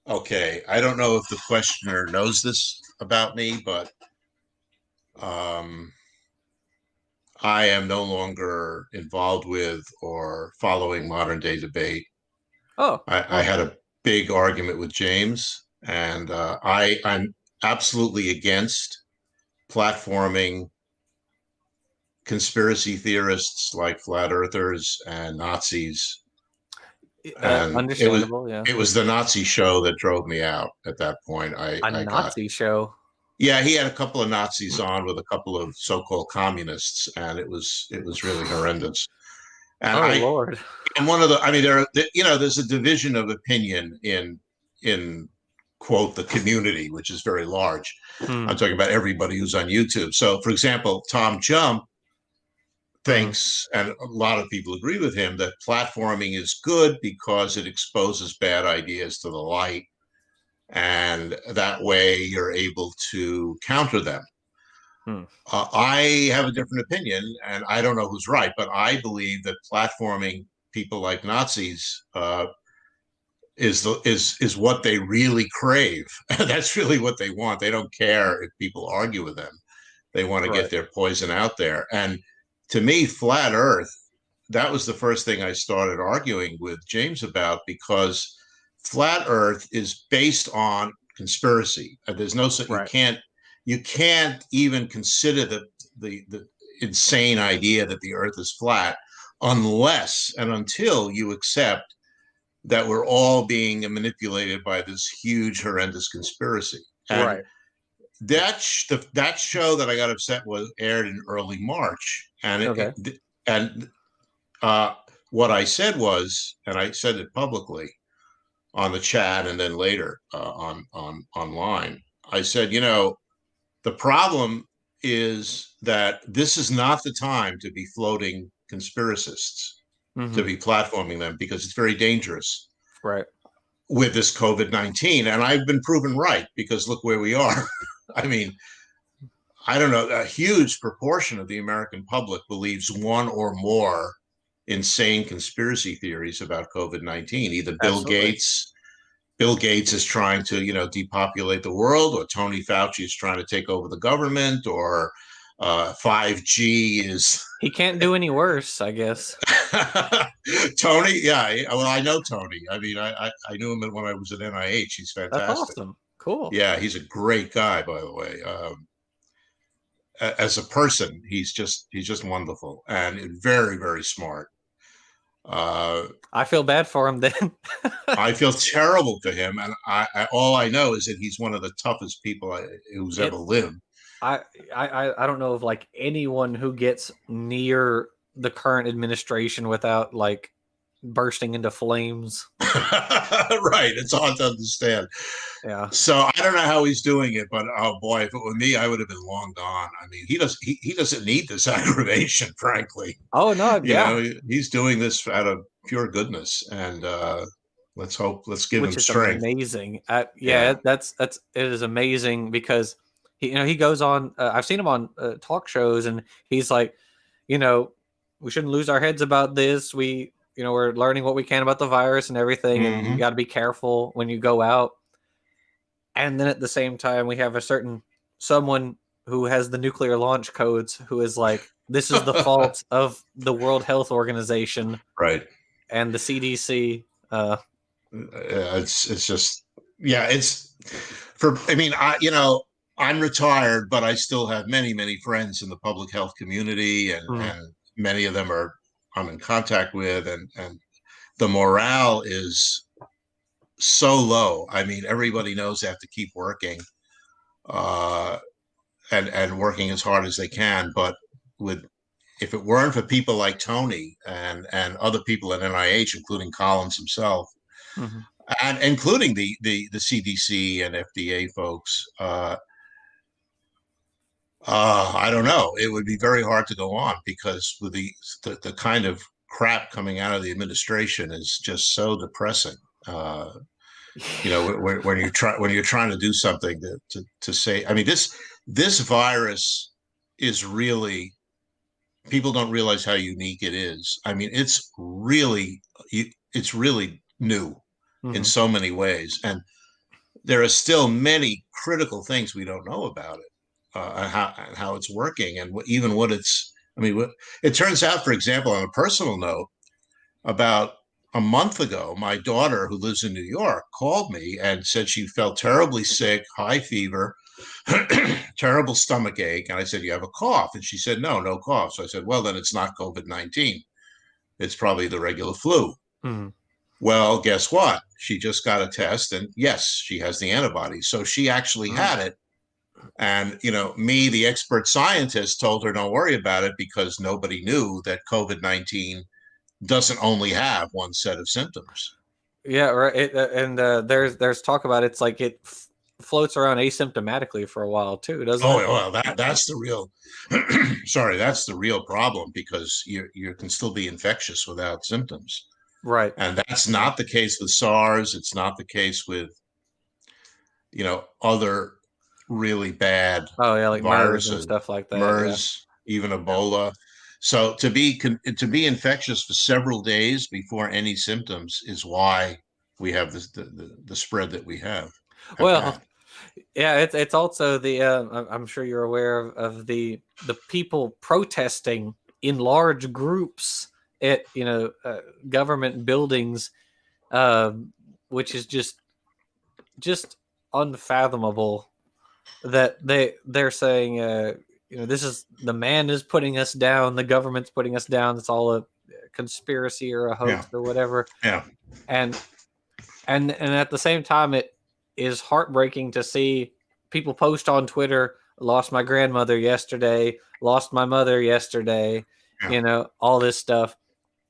okay. I don't know if the questioner knows this about me, but I am no longer involved with or following Modern Day Debate. Oh. I had a big argument with James, and I'm absolutely against platforming conspiracy theorists like flat earthers and Nazis. And understandable, it was the Nazi show that drove me out at that point. Nazi show? Yeah, he had a couple of Nazis on with a couple of so-called communists, and it was really horrendous. And Lord. And there's a division of opinion in quote, the community, which is very large. Hmm. I'm talking about everybody who's on YouTube. So, for example, Tom Jump thinks, and a lot of people agree with him, that platforming is good because it exposes bad ideas to the light, and that way you're able to counter them. I have a different opinion, and I don't know who's right, but I believe that platforming people like Nazis is what they really crave. That's really what they want. They don't care if people argue with them. They want to get their poison out there. And to me, flat Earth, that was the first thing I started arguing with James about, because flat Earth is based on conspiracy. There's no, you can't even consider the insane idea that the Earth is flat unless and until you accept that we're all being manipulated by this huge, horrendous conspiracy. And that show that I got upset was aired in early March, and what I said was, and I said it publicly on the chat and then later online, I said, the problem is that this is not the time to be floating conspiracists, to be platforming them, because it's very dangerous. With this COVID-19, and I've been proven right, because look where we are. I mean, I don't know, a huge proportion of the American public believes one or more insane conspiracy theories about COVID-19. Either Bill Gates is trying to, depopulate the world, or Tony Fauci is trying to take over the government, or 5G is... He can't do any worse, I guess. Tony, yeah. Well, I know Tony. I mean, I knew him when I was at NIH. He's fantastic. That's awesome. Cool. Yeah, he's a great guy, by the way. As a person, he's just wonderful and very, very smart. I feel bad for him then. I feel terrible for him, and all I know is that he's one of the toughest people who's ever lived. I don't know of like anyone who gets near the current administration without like bursting into flames. Right, it's hard to understand. Yeah. So I don't know how he's doing it, but oh boy, if it were me, I would have been long gone. I mean, he doesn't need this aggravation, frankly. Oh no, he's doing this out of pure goodness, and let's give him strength. Amazing. It is amazing, because he goes on. I've seen him on talk shows, and he's like, we shouldn't lose our heads about this. We're learning what we can about the virus and everything, and you got to be careful when you go out. And then at the same time, we have someone who has the nuclear launch codes, who is like, this is the fault of the World Health Organization, right, and the CDC. It's just, it's for. I mean, I'm retired, but I still have many, many friends in the public health community, and many of them I'm in contact with, and the morale is so low. I mean, everybody knows they have to keep working, and working as hard as they can. But if it weren't for people like Tony and other people at NIH, including Collins himself, and including the CDC and FDA folks, I don't know. It would be very hard to go on, because with the kind of crap coming out of the administration is just so depressing. When you're trying to do something to say, I mean, this virus is really, people don't realize how unique it is. I mean, it's really new in so many ways, and there are still many critical things we don't know about it. How it's working, and what it's. I mean, it turns out, for example, on a personal note, about a month ago, my daughter, who lives in New York, called me and said she felt terribly sick, high fever, terrible stomach ache, and I said, "You have a cough?" And she said, "No cough." So I said, "Well, then it's not COVID-19. It's probably the regular flu." Well, guess what? She just got a test, and yes, she has the antibodies. So she actually had it. And, me, the expert scientist, told her, don't worry about it, because nobody knew that COVID-19 doesn't only have one set of symptoms. Yeah, right. There's talk about it's like it floats around asymptomatically for a while too, doesn't Oh it? well, that's the real sorry, that's the real problem, because you can still be infectious without symptoms. Right. And that's not the case with SARS. It's not the case with, other really bad Oh yeah, like MERS and viruses, stuff like that. Yeah. MERS, even Yeah. Ebola. So to be infectious for several days before any symptoms is why we have the spread that we have Well, had. yeah, it's also the I'm sure you're aware of the people protesting in large groups at government buildings, uh, which is just unfathomable that they're saying this is the man is putting us down, the government's putting us down, it's all a conspiracy or a Yeah, hoax or whatever, yeah, and and at the same time it is heartbreaking to see people post on Twitter, lost my grandmother yesterday, lost my mother yesterday, yeah. all this stuff.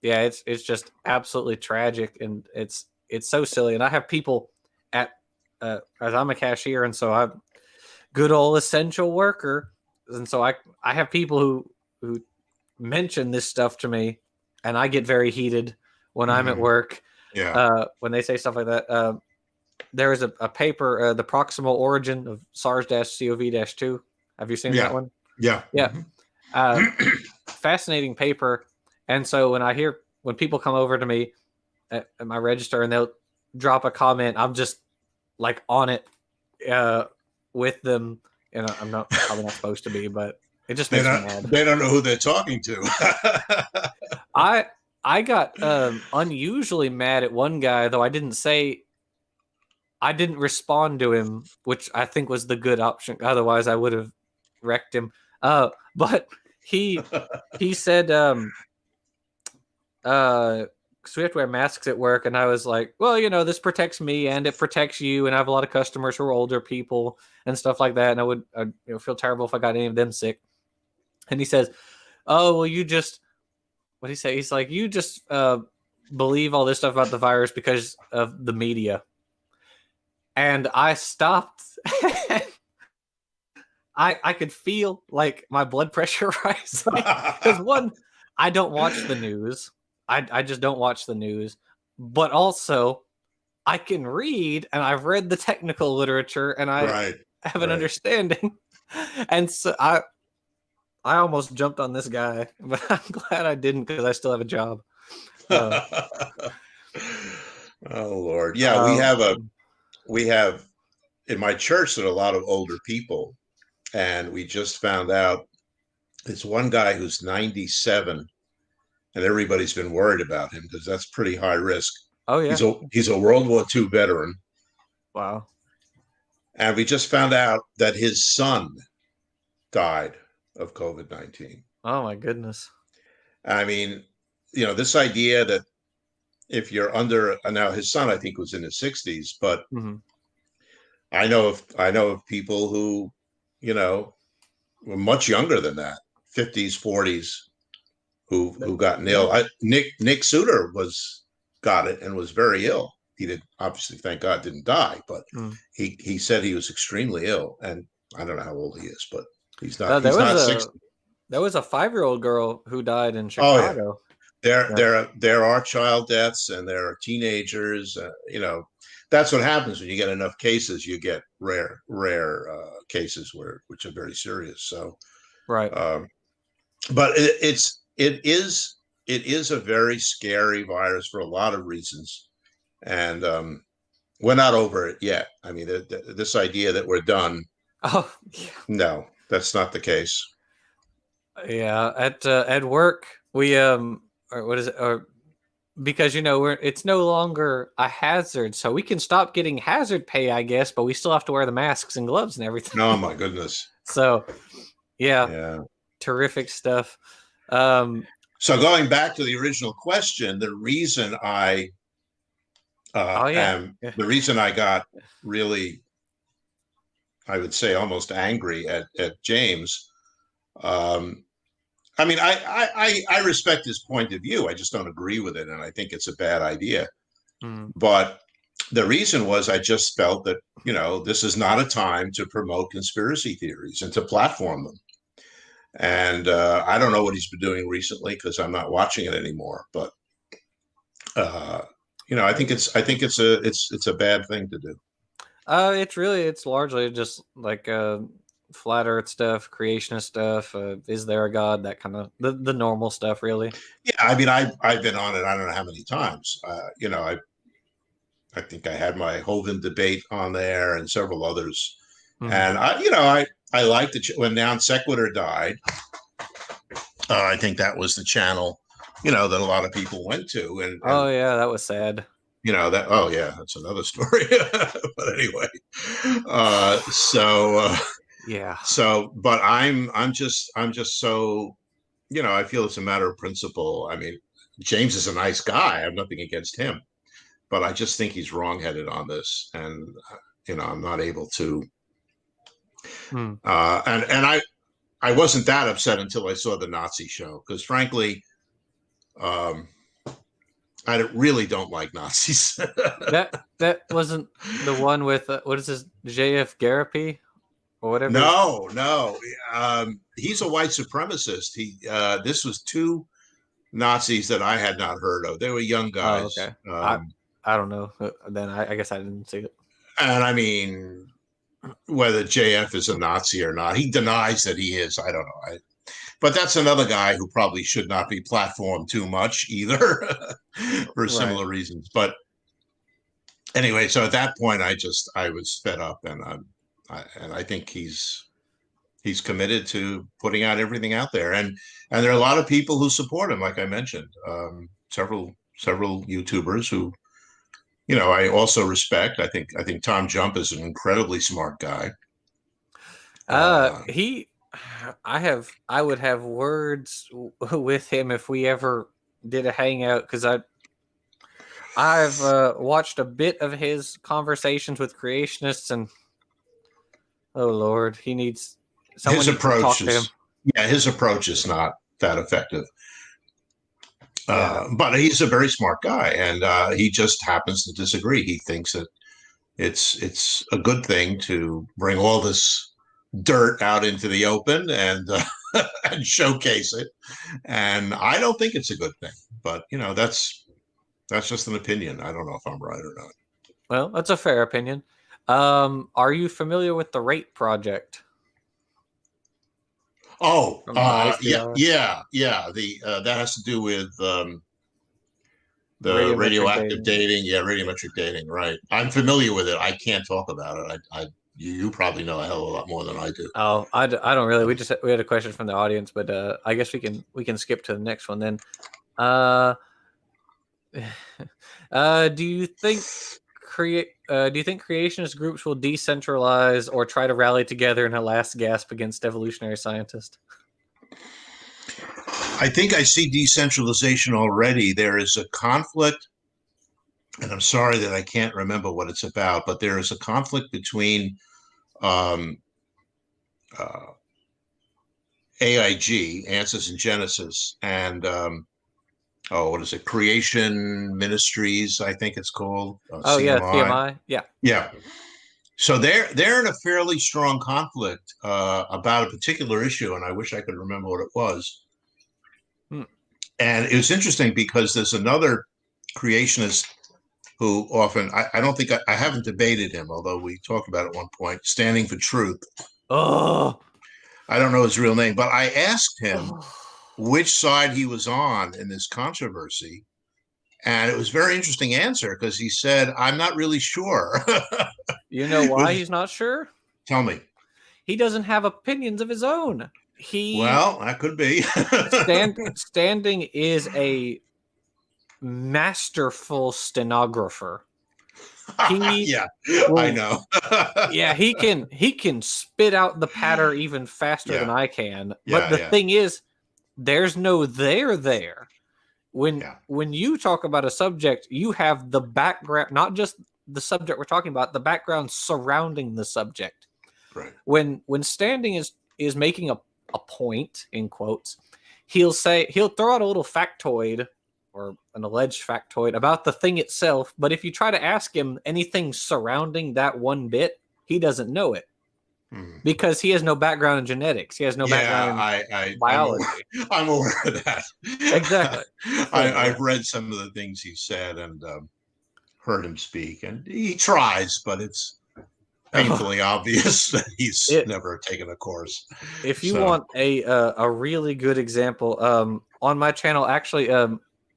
Yeah, it's just absolutely tragic, and it's so silly. And I have people at as I'm a cashier, and so I'm good old essential worker, and so I have people who mention this stuff to me, and I get very heated when I'm at Mhm. work Yeah, when they say stuff like that. There is a paper, the proximal origin of SARS-CoV-2. Have you seen that yeah, one? yeah. Yeah, uh, fascinating paper. And so when people come over to me at my register and they'll drop a comment, I'm just like on it uh, with them. I'm not probably not supposed to be, but it just they makes me don't mad. they don't know who they're talking to. I I got unusually mad at one guy, though I didn't respond to him, which I think was the good option. Otherwise, I would have wrecked him. But he he said, because we have to wear masks at work, and I was like, well, this protects me and it protects you, and I have a lot of customers who are older people and stuff like that, and I'd feel terrible if I got any of them sick. And he says, oh, well, you just what do you say? He's like, you just believe all this stuff about the virus because of the media. And I stopped. I could feel like my blood pressure rising because one, I don't watch the news. I just don't watch the news. But also, I can read, and I've read the technical literature, and I Right, have an right. understanding. And so I almost jumped on this guy, but I'm glad I didn't because I still have a job. Uh, Oh Lord. Yeah, um, we have in my church that a lot of older people, and we just found out it's one guy who's 97, and everybody's been worried about him because that's pretty high risk. oh He's yeah, a World War II veteran, wow. and we just found out that his son died of COVID-19. Oh my goodness. I mean, this idea that if you're under now, his son I think was in his 60s, but Hmm. I know of people who, you know, were much younger than that, 50s, 40s, who got Yeah. ill. Nick Suter got it and was very ill. He did obviously, thank God, didn't die, but Mm. he said he was extremely ill, and I don't know how old he is, but he's Uh, not there he's was not a 60. there was a 5-year-old girl who died in Oh yeah, Chicago. there Yeah. there there are child deaths and there are teenagers. That's what happens when you get enough cases. You get rare cases which are very serious. So, Right. um, but it is a very scary virus for a lot of reasons, and we're not over it yet. I mean, this idea that we're done, Oh no, that's not the case. yeah. At work we or what is it? Or because it's no longer a hazard, so we can stop getting hazard pay, I guess, but we still have to wear the masks and gloves and Oh everything. my goodness. So yeah, Yeah. terrific stuff. Um, So going back to the original question, the reason oh yeah. am Yeah. the reason I got really, I would say, almost angry at James. Um, I mean, I respect his point of view. I just don't agree with it, and I think it's a bad idea. But the reason was I just felt that, this is not a time to promote conspiracy theories and to platform them. And I don't know what he's been doing recently because I'm not watching it anymore. But I think it's a bad thing to do. It's largely just like flat Earth stuff, creationist stuff. Is there a God? That kind of the normal stuff, really. Yeah, I mean, I've been on it. I don't know how many times. I think I had my Hovind debate on there and several others. And I liked it when Non Sequitur died. I think that was the channel, that a lot of people went to. And oh yeah, that was sad. That's another story. But anyway, yeah. So, but I'm just so, I feel it's a matter of principle. I mean, James is a nice guy. I have nothing against him, but I just think he's wrongheaded on this, and I'm not able to. And I wasn't that upset until I saw the Nazi show, because frankly, I really don't like Nazis. that wasn't the one with what is this, JF Garapi or whatever. No, he's a white supremacist. This was two Nazis that I had not heard of. They were young guys. Oh, okay. I don't know. Then I guess I didn't see it. And I mean, whether JF is a Nazi or not, he denies that he is. I don't know. But that's another guy who probably should not be platformed too much either for similar reasons. But anyway, so at that point, I was fed up, and I think he's committed to putting out everything out there, and there are a lot of people who support him, like I mentioned, several YouTubers who, I also respect. I think Tom Jump is an incredibly smart guy. I would have words with him if we ever did a hangout, because I've watched a bit of his conversations with creationists, and oh Lord, he needs someone to talk to him. Yeah, his approach is not that effective. But he's a very smart guy, and he just happens to disagree. He thinks that it's a good thing to bring all this dirt out into the open and and showcase it. And I don't think it's a good thing, but that's just an opinion. I don't know if I'm right or not. Well, that's a fair opinion. Are you familiar with the Rate Project? Oh, yeah. That has to do with the radioactive dating. Yeah, radiometric dating. Right. I'm familiar with it. I can't talk about it. You probably know a hell of a lot more than I do. Oh, I don't really. We had a question from the audience, but I guess we can skip to the next one then. Do you think creationist groups will decentralize or try to rally together in a last gasp against evolutionary scientists? I think I see decentralization already. There is a conflict, and I'm sorry that I can't remember what it's about, but there is a conflict between AIG, Answers in Genesis, and what is it? Creation Ministries, I think it's called. CMI. Yeah. So they're in a fairly strong conflict about a particular issue, and I wish I could remember what it was. And it was interesting because there's another creationist who often, I don't think I haven't debated him, although we talked about it at one point, Standing for Truth. Oh, I don't know his real name, but I asked him which side he was on in this controversy. And it was a very interesting answer, because he said, I'm not really sure. You know why he's not sure? Tell me. He doesn't have opinions of his own. Well, that could be. Standing is a masterful stenographer. I know. Yeah, he can spit out the patter even faster than I can. But the thing is, there's no there. When you talk about a subject, you have the background, not just the subject we're talking about, the background surrounding the subject. Right. When Standing is making a point, in quotes, he'll throw out a little factoid or an alleged factoid about the thing itself. But if you try to ask him anything surrounding that one bit, he doesn't know it because he has no background in genetics. He has no background in biology. I'm aware of that. Exactly. I've read some of the things he said and heard him speak, and he tries, but it's painfully obvious that he's never taken a course. If you want a really good example, on my channel, actually,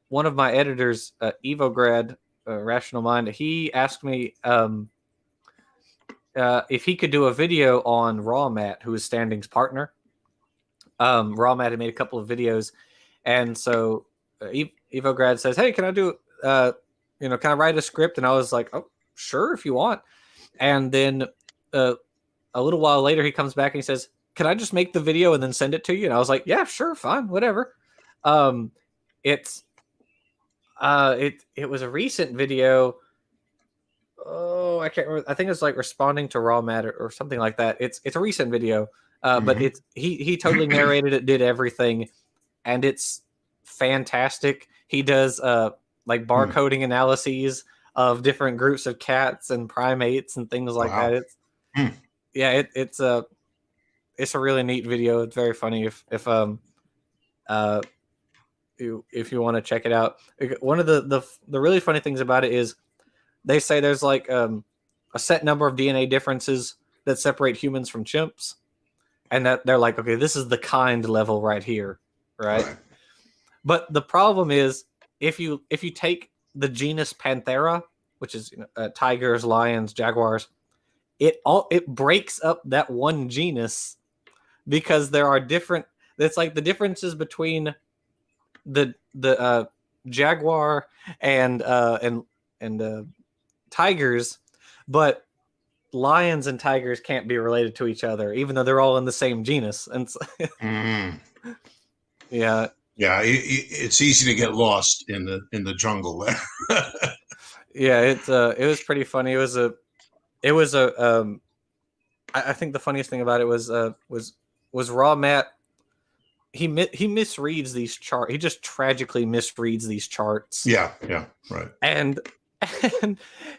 one of my editors, Evograd, Rational Mind, he asked me if he could do a video on Raw Matt, who is Standing's partner. Raw Matt had made a couple of videos, and so Evograd says, "Hey, can I do, can I write a script?" And I was like, "Oh, sure, if you want." And then a little while later, he comes back and he says, "Can I just make the video and then send it to you?" And I was like, "Yeah, sure, fine, whatever." It was a recent video. Oh, I can't remember. I think it's like responding to Raw Matter or something like that. It's a recent video, but he totally narrated it, did everything, and it's fantastic. He does like barcoding analyses of different groups of cats and primates and things like that. It's a really neat video. It's very funny if you want to check it out. One of the really funny things about it is they say there's like a set number of DNA differences that separate humans from chimps, and that they're like, okay, this is the kind level right here, right? But the problem is if you take the genus Panthera, which is tigers, lions, jaguars, it breaks up that one genus because there are different. It's like the differences between the jaguar and tigers, but lions and tigers can't be related to each other, even though they're all in the same genus. And yeah. Yeah, it's easy to get lost in the jungle there. Yeah, it was pretty funny. I think the funniest thing about it was Raw Matt. He misreads these charts. He just tragically misreads these charts. Yeah, right. And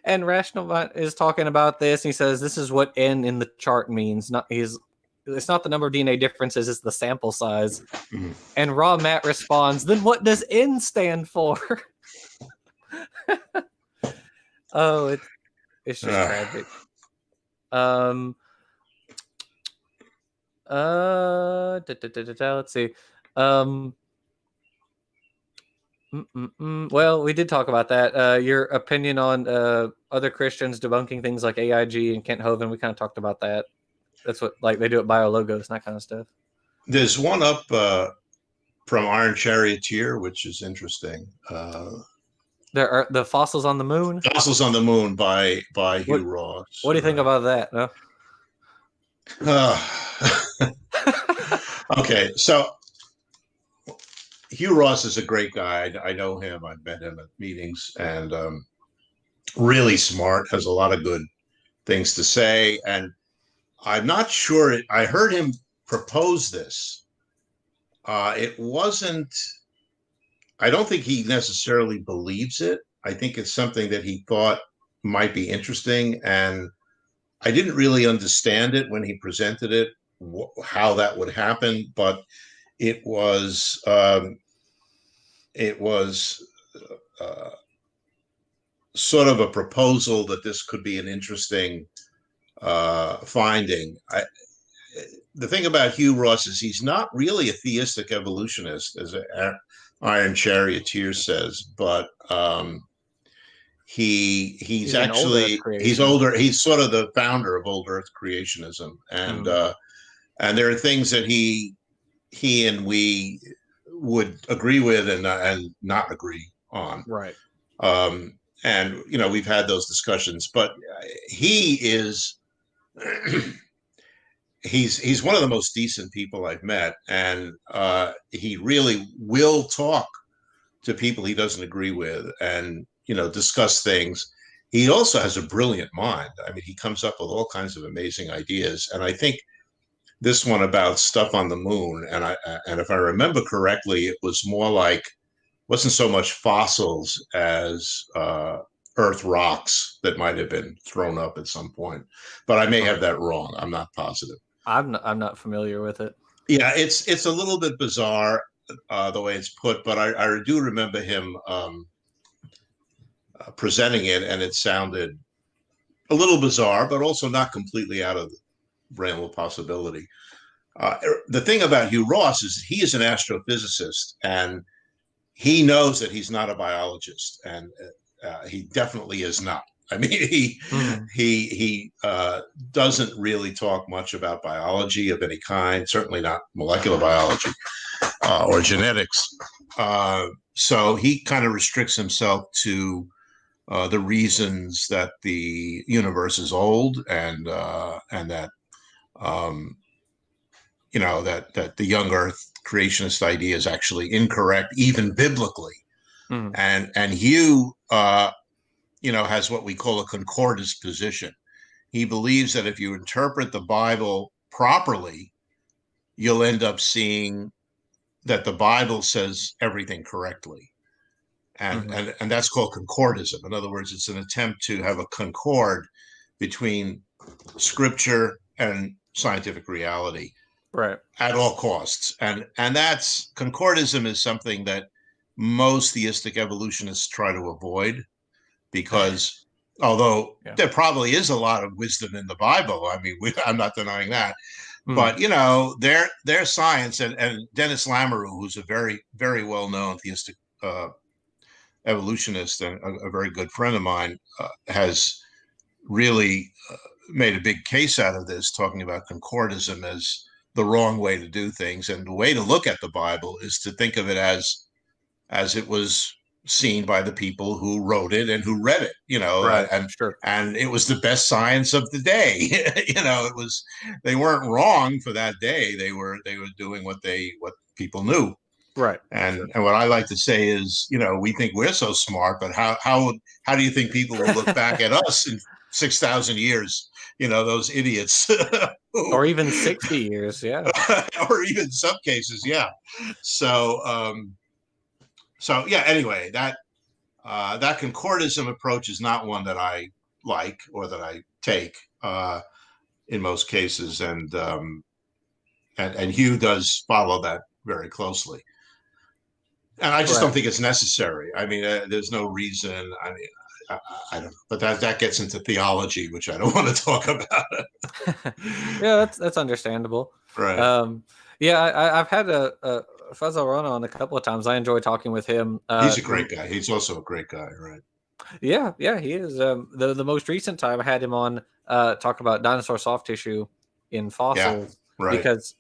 Rational Mind is talking about this, and he says this is what N in the chart means. It's not the number of DNA differences, it's the sample size. And Raw Matt responds, then what does N stand for? Oh, it's just tragic. Let's see. Well, we did talk about that. Your opinion on other Christians debunking things like AIG and Kent Hovind, we kind of talked about that. That's what they do at BioLogos and that kind of stuff. There's one up from Iron Charioteer, which is interesting. There are the Fossils on the Moon. Fossils on the Moon by Hugh Ross. What do you think about that? No? Okay, so Hugh Ross is a great guy. I know him. I've met him at meetings, and really smart. Has a lot of good things to say. And I'm not sure. I heard him propose this. It wasn't. I don't think he necessarily believes it. I think it's something that he thought might be interesting, and I didn't really understand it when he presented it, how that would happen. But it was sort of a proposal that this could be an interesting finding. The thing about Hugh Ross is he's not really a theistic evolutionist, as Iron Charioteer says, but he's actually older. He's sort of the founder of old Earth creationism, and there are things that he and we would agree with and not agree on. Right. And we've had those discussions, but he is he's one of the most decent people I've met, and he really will talk to people he doesn't agree with and discuss things. He also has a brilliant mind. I mean, he comes up with all kinds of amazing ideas, and I think this one about stuff on the moon, and if I remember correctly, it was more like wasn't so much fossils as earth rocks that might have been thrown up at some point. But I may have that wrong. I'm not positive. I'm not familiar with it. Yeah, it's a little bit bizarre the way it's put, but I do remember him presenting it, and it sounded a little bizarre, but also not completely out of the realm of possibility. The thing about Hugh Ross is he is an astrophysicist, and he knows that he's not a biologist, and he definitely is not. I mean, he doesn't really talk much about biology of any kind, certainly not molecular biology or genetics. So he kind of restricts himself to the reasons that the universe is old, and that that the young Earth creationist idea is actually incorrect, even biblically. And Hugh, has what we call a concordist position. He believes that if you interpret the Bible properly, you'll end up seeing that the Bible says everything correctly. And that's called concordism. In other words, it's an attempt to have a concord between scripture and scientific reality, right, at all costs. And that's concordism is something that most theistic evolutionists try to avoid, because although there probably is a lot of wisdom in the Bible, I mean, I'm not denying that, but their science, and Dennis Lamoureux, who's a very, very well-known theistic evolutionist and a very good friend of mine, has really made a big case out of this, talking about concordism as the wrong way to do things. And the way to look at the Bible is to think of it as it was seen by the people who wrote it and who read it, right, and it was the best science of the day. It was, they weren't wrong for that day. They were doing what people knew. Right. And what I like to say is, we think we're so smart, but how do you think people will look back at us in 6,000 years? Those idiots. Or even 60 years, yeah. Or even some cases, yeah. So yeah, anyway, that concordism approach is not one that I like or that I take in most cases. And Hugh does follow that very closely. And I just don't think it's necessary. I mean, there's no reason. I mean, I don't know, but that gets into theology, which I don't want to talk about. Yeah, that's understandable. Right. I've had a Faisal Rana on a couple of times. I enjoy talking with him. He's a great guy. He's also a great guy, right? Yeah, he is. The most recent time I had him on talk about dinosaur soft tissue in fossils, right. Because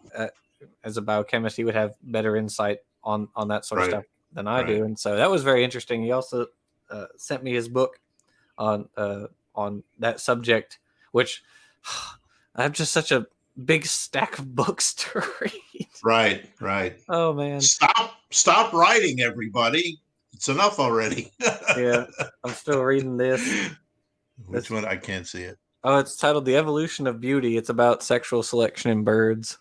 as a biochemist, he would have better insight on that sort of stuff than I do, and so that was very interesting. He also sent me his book on that subject, which I have just such a big stack of books to read. Right. Oh man! Stop writing, everybody. It's enough already. Yeah, I'm still reading this. Which one? I can't see it. Oh, it's titled "The Evolution of Beauty." It's about sexual selection in birds.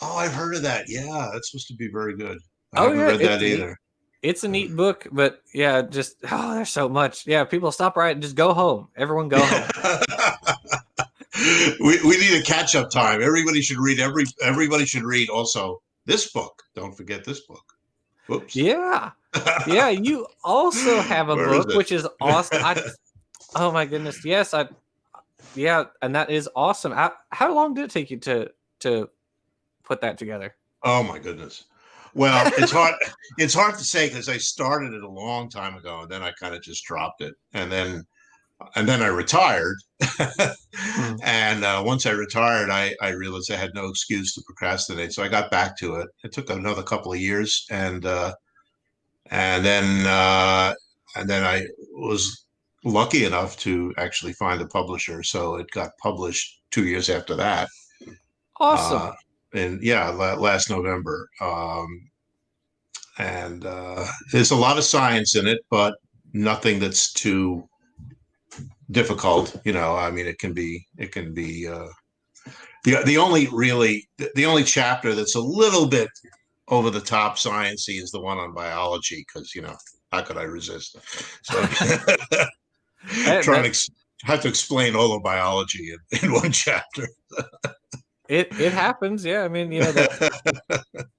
Oh, I've heard of that. Yeah, that's supposed to be very good. I haven't read that either. It's a neat book, but yeah, just there's so much. Yeah, people stop writing. Just go home. Everyone go home. we need a catch-up time. Everybody should read everybody should read also this book. Don't forget this book. Whoops. Yeah. You also have a book, which is awesome. Oh my goodness. Yes. And that is awesome. How long did it take you to put that together? Oh my goodness. Well, it's hard. It's hard to say because I started it a long time ago, and then I kind of just dropped it, and then I retired. And once I retired, I realized I had no excuse to procrastinate, so I got back to it. It took another couple of years, and then I was lucky enough to actually find a publisher, so it got published 2 years after that. Awesome. And last November. And there's a lot of science in it, but nothing that's too difficult. I mean, it can be the only chapter that's a little bit over the top sciencey is the one on biology, because how could I resist? So have to explain all of biology in one chapter. It happens, yeah. I mean,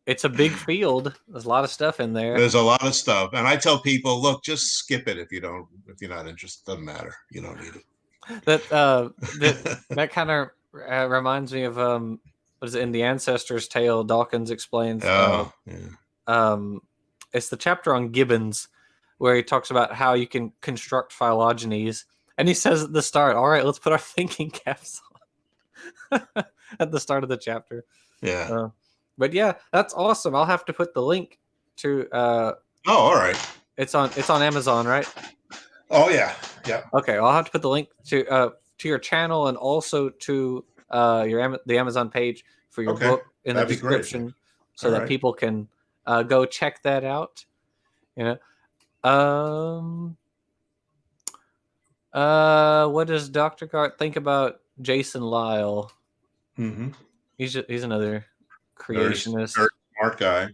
it's a big field. There's a lot of stuff in there. There's a lot of stuff, and I tell people, look, just skip it if you're not interested. Doesn't matter. You don't need it. That kind of reminds me of what is it in the Ancestor's Tale? Dawkins explains. Oh, yeah. It's the chapter on gibbons, where he talks about how you can construct phylogenies, and he says at the start, "All right, let's put our thinking caps on." At the start of the chapter. Yeah. But yeah, that's awesome. I'll have to put the link to. All right. It's on Amazon, right? Oh yeah. Yeah. Okay, I'll have to put the link to your channel and also to the Amazon page for your book in the description, so that people can go check that out. What does Dr. Garte think about Jason Lyle? Mm-hmm. He's another creationist, very smart guy.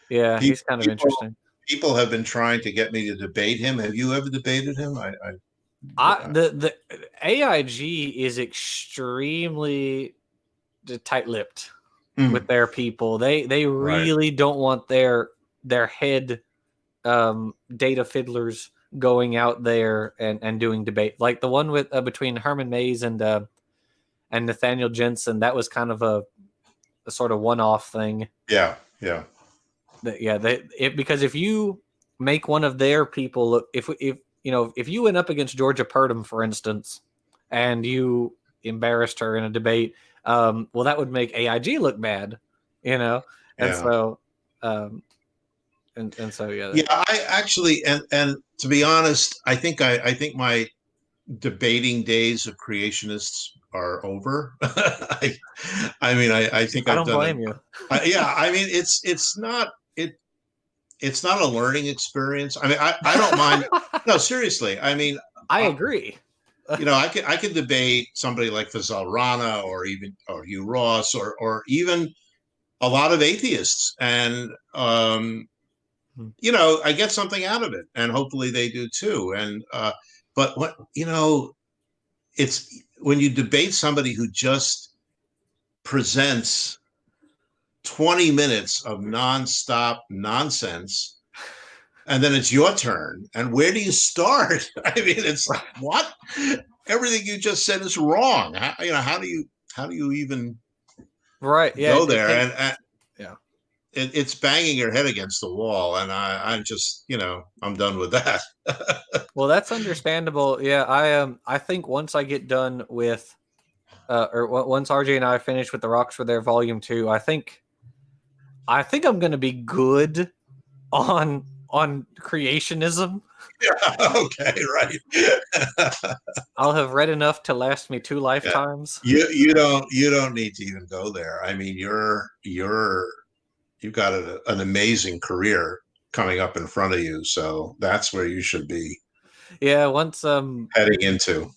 Yeah, he's kind of interesting. People have been trying to get me to debate him. Have you ever debated him? The AIG is extremly tight-lipped with their people. They really don't want their head data fiddlers going out there and doing debate, like the one with between Herman Mays and Nathaniel Jensen. That was kind of a sort of one-off thing. Yeah. Because if you make one of their people look, if you went up against Georgia Purdom, for instance, and you embarrassed her in a debate, well, that would make AIG look bad, and so and so yeah. I actually and to be honest, I think my debating days of creationists are over. I think I I've don't done blame you. It's not a learning experience. I mean, I don't mind. No, seriously. I mean, I agree. I could debate somebody like Fazal Rana or Hugh Ross or even a lot of atheists, and I get something out of it, and hopefully they do too. And but what it's when you debate somebody who just presents 20 minutes of nonstop nonsense, and then it's your turn. And where do you start? I mean, it's what? Everything you just said is wrong. How do you even go there? And it's banging your head against the wall. And I'm just, I'm done with that. Well, that's understandable. Yeah, I think once I get done with, or once RJ and I finish with the Roxford there Volume 2, I think I'm going to be good on creationism. Yeah, okay, right. I'll have read enough to last me 2 lifetimes. You don't need to even go there. I mean, you've got an amazing career coming up in front of you, so that's where you should be. Yeah, once heading into.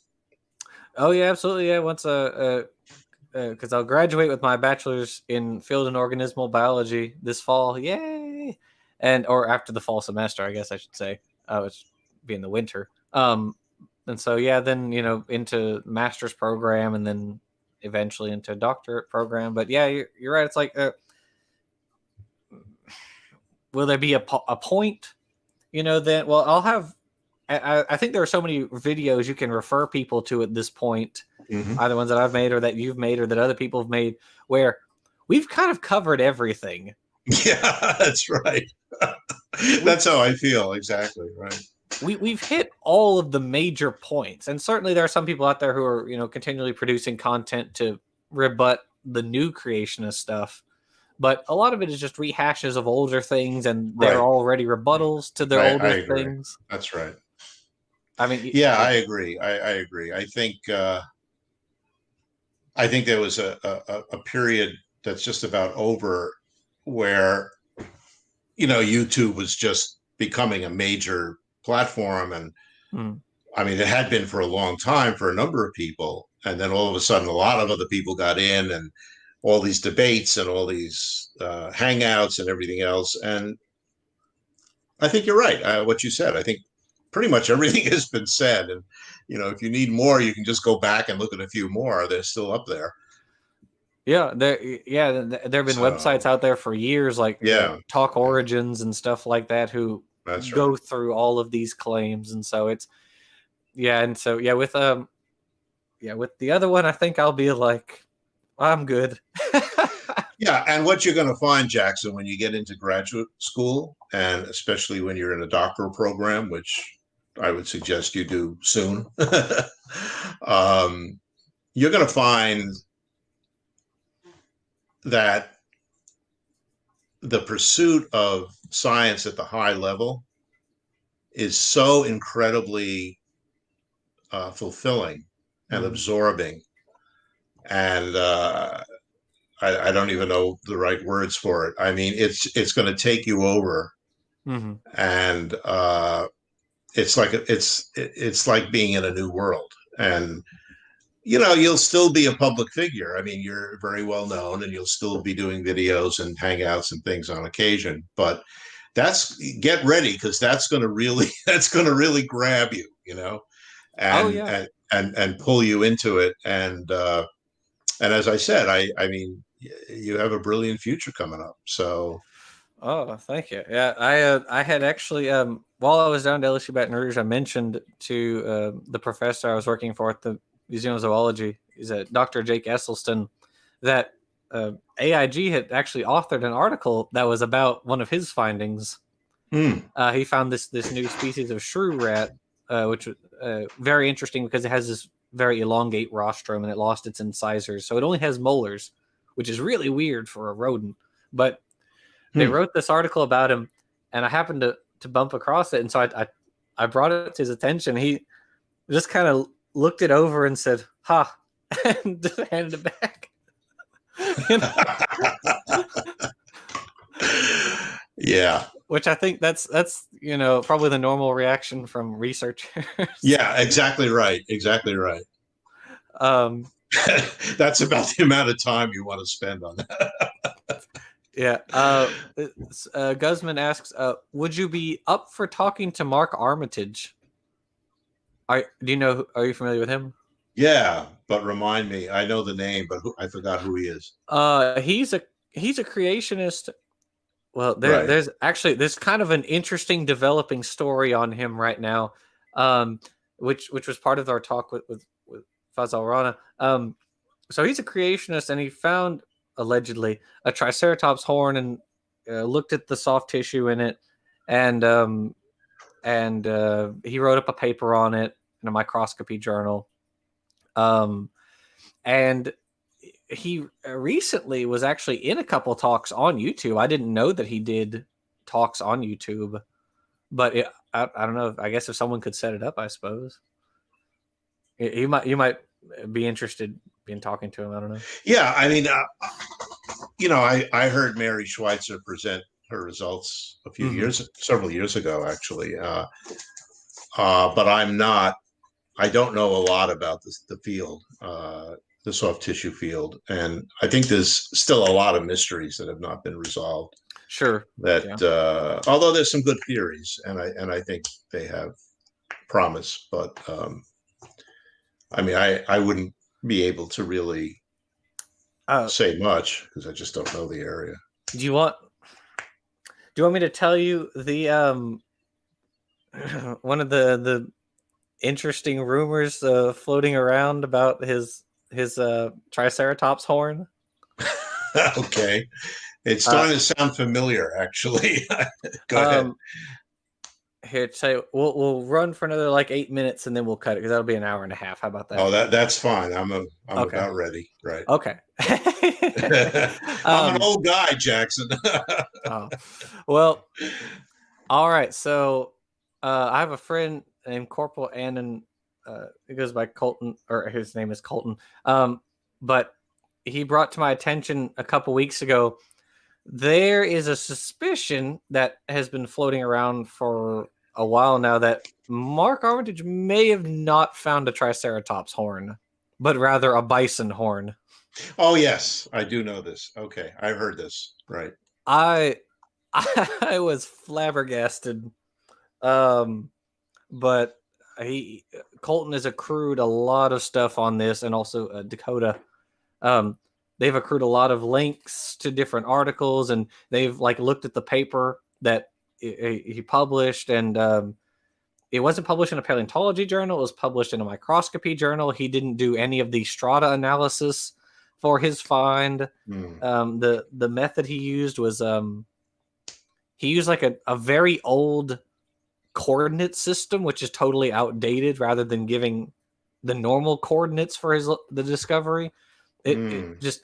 Oh yeah, absolutely. Yeah, once because I'll graduate with my bachelor's in field and organismal biology this fall. Yay! Or after the fall semester, I guess I should say. It's being the winter. And so yeah, then into master's program, and then eventually into doctorate program. But yeah, you're right. It's like, will there be a point? Then I'll have. I think there are so many videos you can refer people to at this point, either ones that I've made or that you've made or that other people have made, where we've kind of covered everything. Yeah, that's right. That's how I feel. Exactly right. We've hit all of the major points, and certainly there are some people out there who are continually producing content to rebut the new creationist stuff. But a lot of it is just rehashes of older things, and they're already rebuttals to their older things. That's right. I mean, yeah, I agree. I agree. I think there was a period that's just about over where YouTube was just becoming a major platform, and I mean, it had been for a long time for a number of people, and then all of a sudden, a lot of other people got in, and all these debates and all these hangouts and everything else. And I think you're right. What you said, I think pretty much everything has been said. And, if you need more, you can just go back and look at a few more. They're still up there. Yeah, there have been websites out there for years, like Talk Origins and stuff like that, who go through all of these claims. And so with the other one, I think I'll be like, I'm good. Yeah, and what you're going to find, Jackson, when you get into graduate school, and especially when you're in a doctoral program, which I would suggest you do soon, you're going to find that the pursuit of science at the high level is so incredibly fulfilling and absorbing. And I don't even know the right words for it. I mean, it's going to take you over, and it's like being in a new world. And you'll still be a public figure. I mean, you're very well known, and you'll still be doing videos and hangouts and things on occasion. But get ready, because that's going to really grab you, and pull you into it. And as I said, I mean, you have a brilliant future coming up. So. Oh, thank you. Yeah, I had actually while I was down to LSU Baton Rouge, I mentioned to the professor I was working for at the Museum of Zoology, he's Dr. Jake Esselstyn, that AIG had actually authored an article that was about one of his findings. He found this new species of shrew rat, which was very interesting because it has this very elongate rostrum and it lost its incisors, so it only has molars, which is really weird for a rodent. But they wrote this article about him, and I happened to bump across it, and so I brought it to his attention. He just kind of looked it over and said, "Ha," and just handed it back. Yeah. Which I think that's probably the normal reaction from researchers. Yeah, exactly right. Exactly right. That's about the amount of time you want to spend on that. Yeah. Guzman asks, would you be up for talking to Mark Armitage? Are you familiar with him? Yeah, but remind me. I know the name, but I forgot who he is. He's a creationist. Well, there's kind of an interesting developing story on him right now, which was part of our talk with Fazal Rana. So he's a creationist, and he found allegedly a Triceratops horn and looked at the soft tissue in it, and he wrote up a paper on it in a microscopy journal. And he recently was actually in a couple talks on YouTube. I didn't know that he did talks on YouTube, but I don't know. I guess if someone could set it up, I suppose you might be interested in talking to him. I don't know. Yeah, I mean, I heard Mary Schweitzer present her results several years ago, actually. But I don't know a lot about the field, the soft tissue field. And I think there's still a lot of mysteries that have not been resolved. Sure. Although there's some good theories, and I think they have promise, but I mean, I wouldn't be able to really say much because I just don't know the area. Do you want me to tell you the one of the interesting rumors floating around about his Triceratops horn? Okay, it's starting to sound familiar, actually. Go ahead. Here, we'll run for another 8 minutes and then we'll cut it because that'll be an hour and a half. How about that? Oh, that's fine. I'm about ready. Right. Okay. I'm an old guy, Jackson. Well, all right. So I have a friend named Corporal Annan. He goes by Colton, or his name is Colton. But he brought to my attention a couple weeks ago, there is a suspicion that has been floating around for a while now that Mark Armitage may have not found a Triceratops horn, but rather a bison horn. Oh yes, I do know this. Okay, I've heard this. Right. I I was flabbergasted. But Colton has accrued a lot of stuff on this, and also Dakota. Um, they've accrued a lot of links to different articles, and they've like looked at the paper that he published, and it wasn't published in a paleontology journal. It was published in a microscopy journal. He didn't do any of the strata analysis for his find. The method he used was he used like a very old coordinate system, which is totally outdated, rather than giving the normal coordinates for the discovery. It just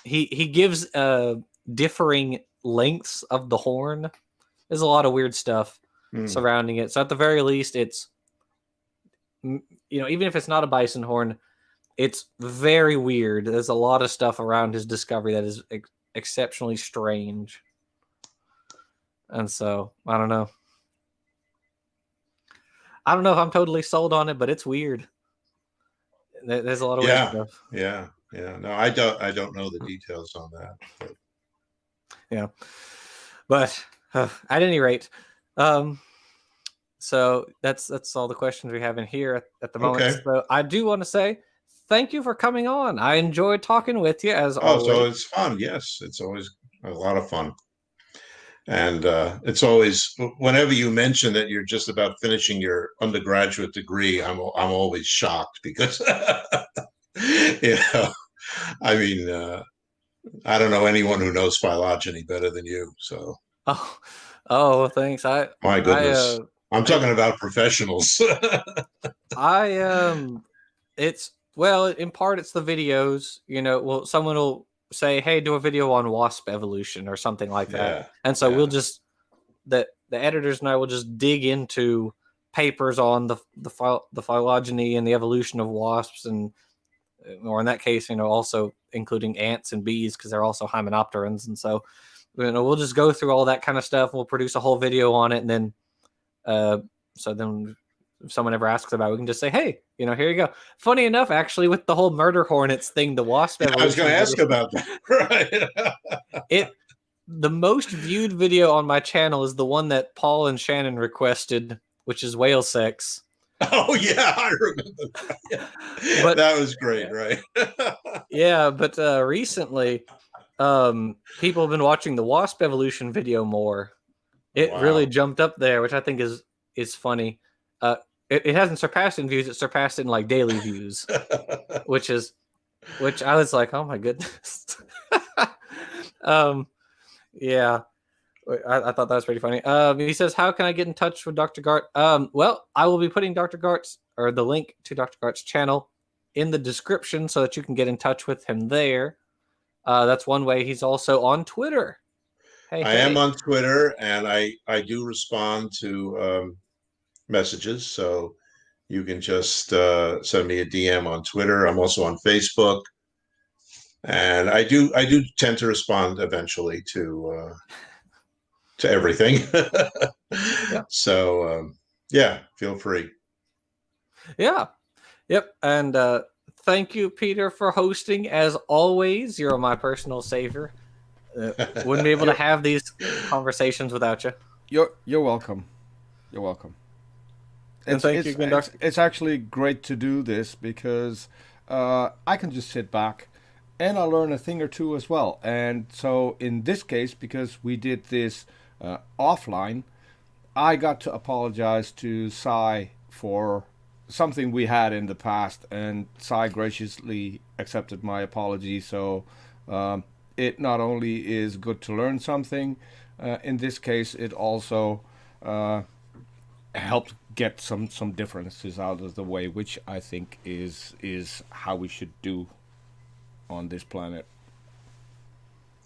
he gives differing lengths of the horn. There's a lot of weird stuff surrounding it. So at the very least, it's, even if it's not a bison horn, it's very weird. There's a lot of stuff around his discovery that is exceptionally strange. And so I don't know. I don't know if I'm totally sold on it, but it's weird. There's a lot of weird stuff. Yeah. No, I don't know the details on that. But. Yeah, but at any rate, so that's all the questions we have in here at the moment. Okay. So I do want to say thank you for coming on. I enjoyed talking with you as always. So it's fun. Yes, it's always a lot of fun. And it's always, whenever you mention that you're just about finishing your undergraduate degree, I'm always shocked because, I mean, I don't know anyone who knows phylogeny better than you. So. Oh, thanks. My goodness. I'm talking about professionals. In part it's the videos, someone will say, hey, do a video on wasp evolution or something like that. And so we'll just, the editors and I will just dig into papers on the phylogeny and the evolution of wasps, and or in that case, also including ants and bees, because they're also hymenopterans. And so, we'll just go through all that kind of stuff. We'll produce a whole video on it. And then, so then if someone ever asks about it, we can just say, hey, here you go. Funny enough, actually, with the whole murder hornets thing, the wasp evolution. I was going to ask about that. Right. The most viewed video on my channel is the one that Paul and Shannon requested, which is whale sex. Oh yeah, I remember that. Yeah. But that was great, right? Yeah, but recently, people have been watching the wasp evolution video more. It really jumped up there, which I think is funny. It hasn't surpassed in views; it surpassed in like daily views, which I was like, oh my goodness. Yeah. I thought that was pretty funny. He says, how can I get in touch with Dr. Garte? Well, I will be putting Dr. Garte's, or the link to Dr. Garte's channel, in the description so that you can get in touch with him there. That's one way. He's also on Twitter. I am on Twitter, and I do respond to messages, so you can just send me a DM on Twitter. I'm also on Facebook, and I do tend to respond eventually to everything. Yeah. So feel free. Yeah. Yep. And thank you, Peter, for hosting. As always, you're my personal savior. Wouldn't be able to have these conversations without you. You're welcome. You're welcome. And thank you, Doctor. It's actually great to do this because I can just sit back and I learn a thing or two as well. And so in this case, because we did this offline, I got to apologize to Sy for something we had in the past, and Sy graciously accepted my apology. So it not only is good to learn something, in this case it also helped get some differences out of the way, which I think is how we should do on this planet.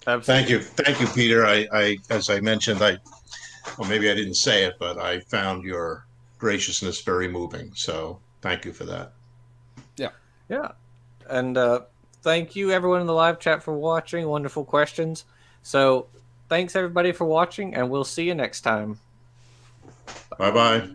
Absolutely. Thank you, Peter. I as I mentioned, maybe I didn't say it, but I found your graciousness very moving. So thank you for that. Yeah, and thank you everyone in the live chat for watching. Wonderful questions. So thanks everybody for watching, and we'll see you next time. Bye bye.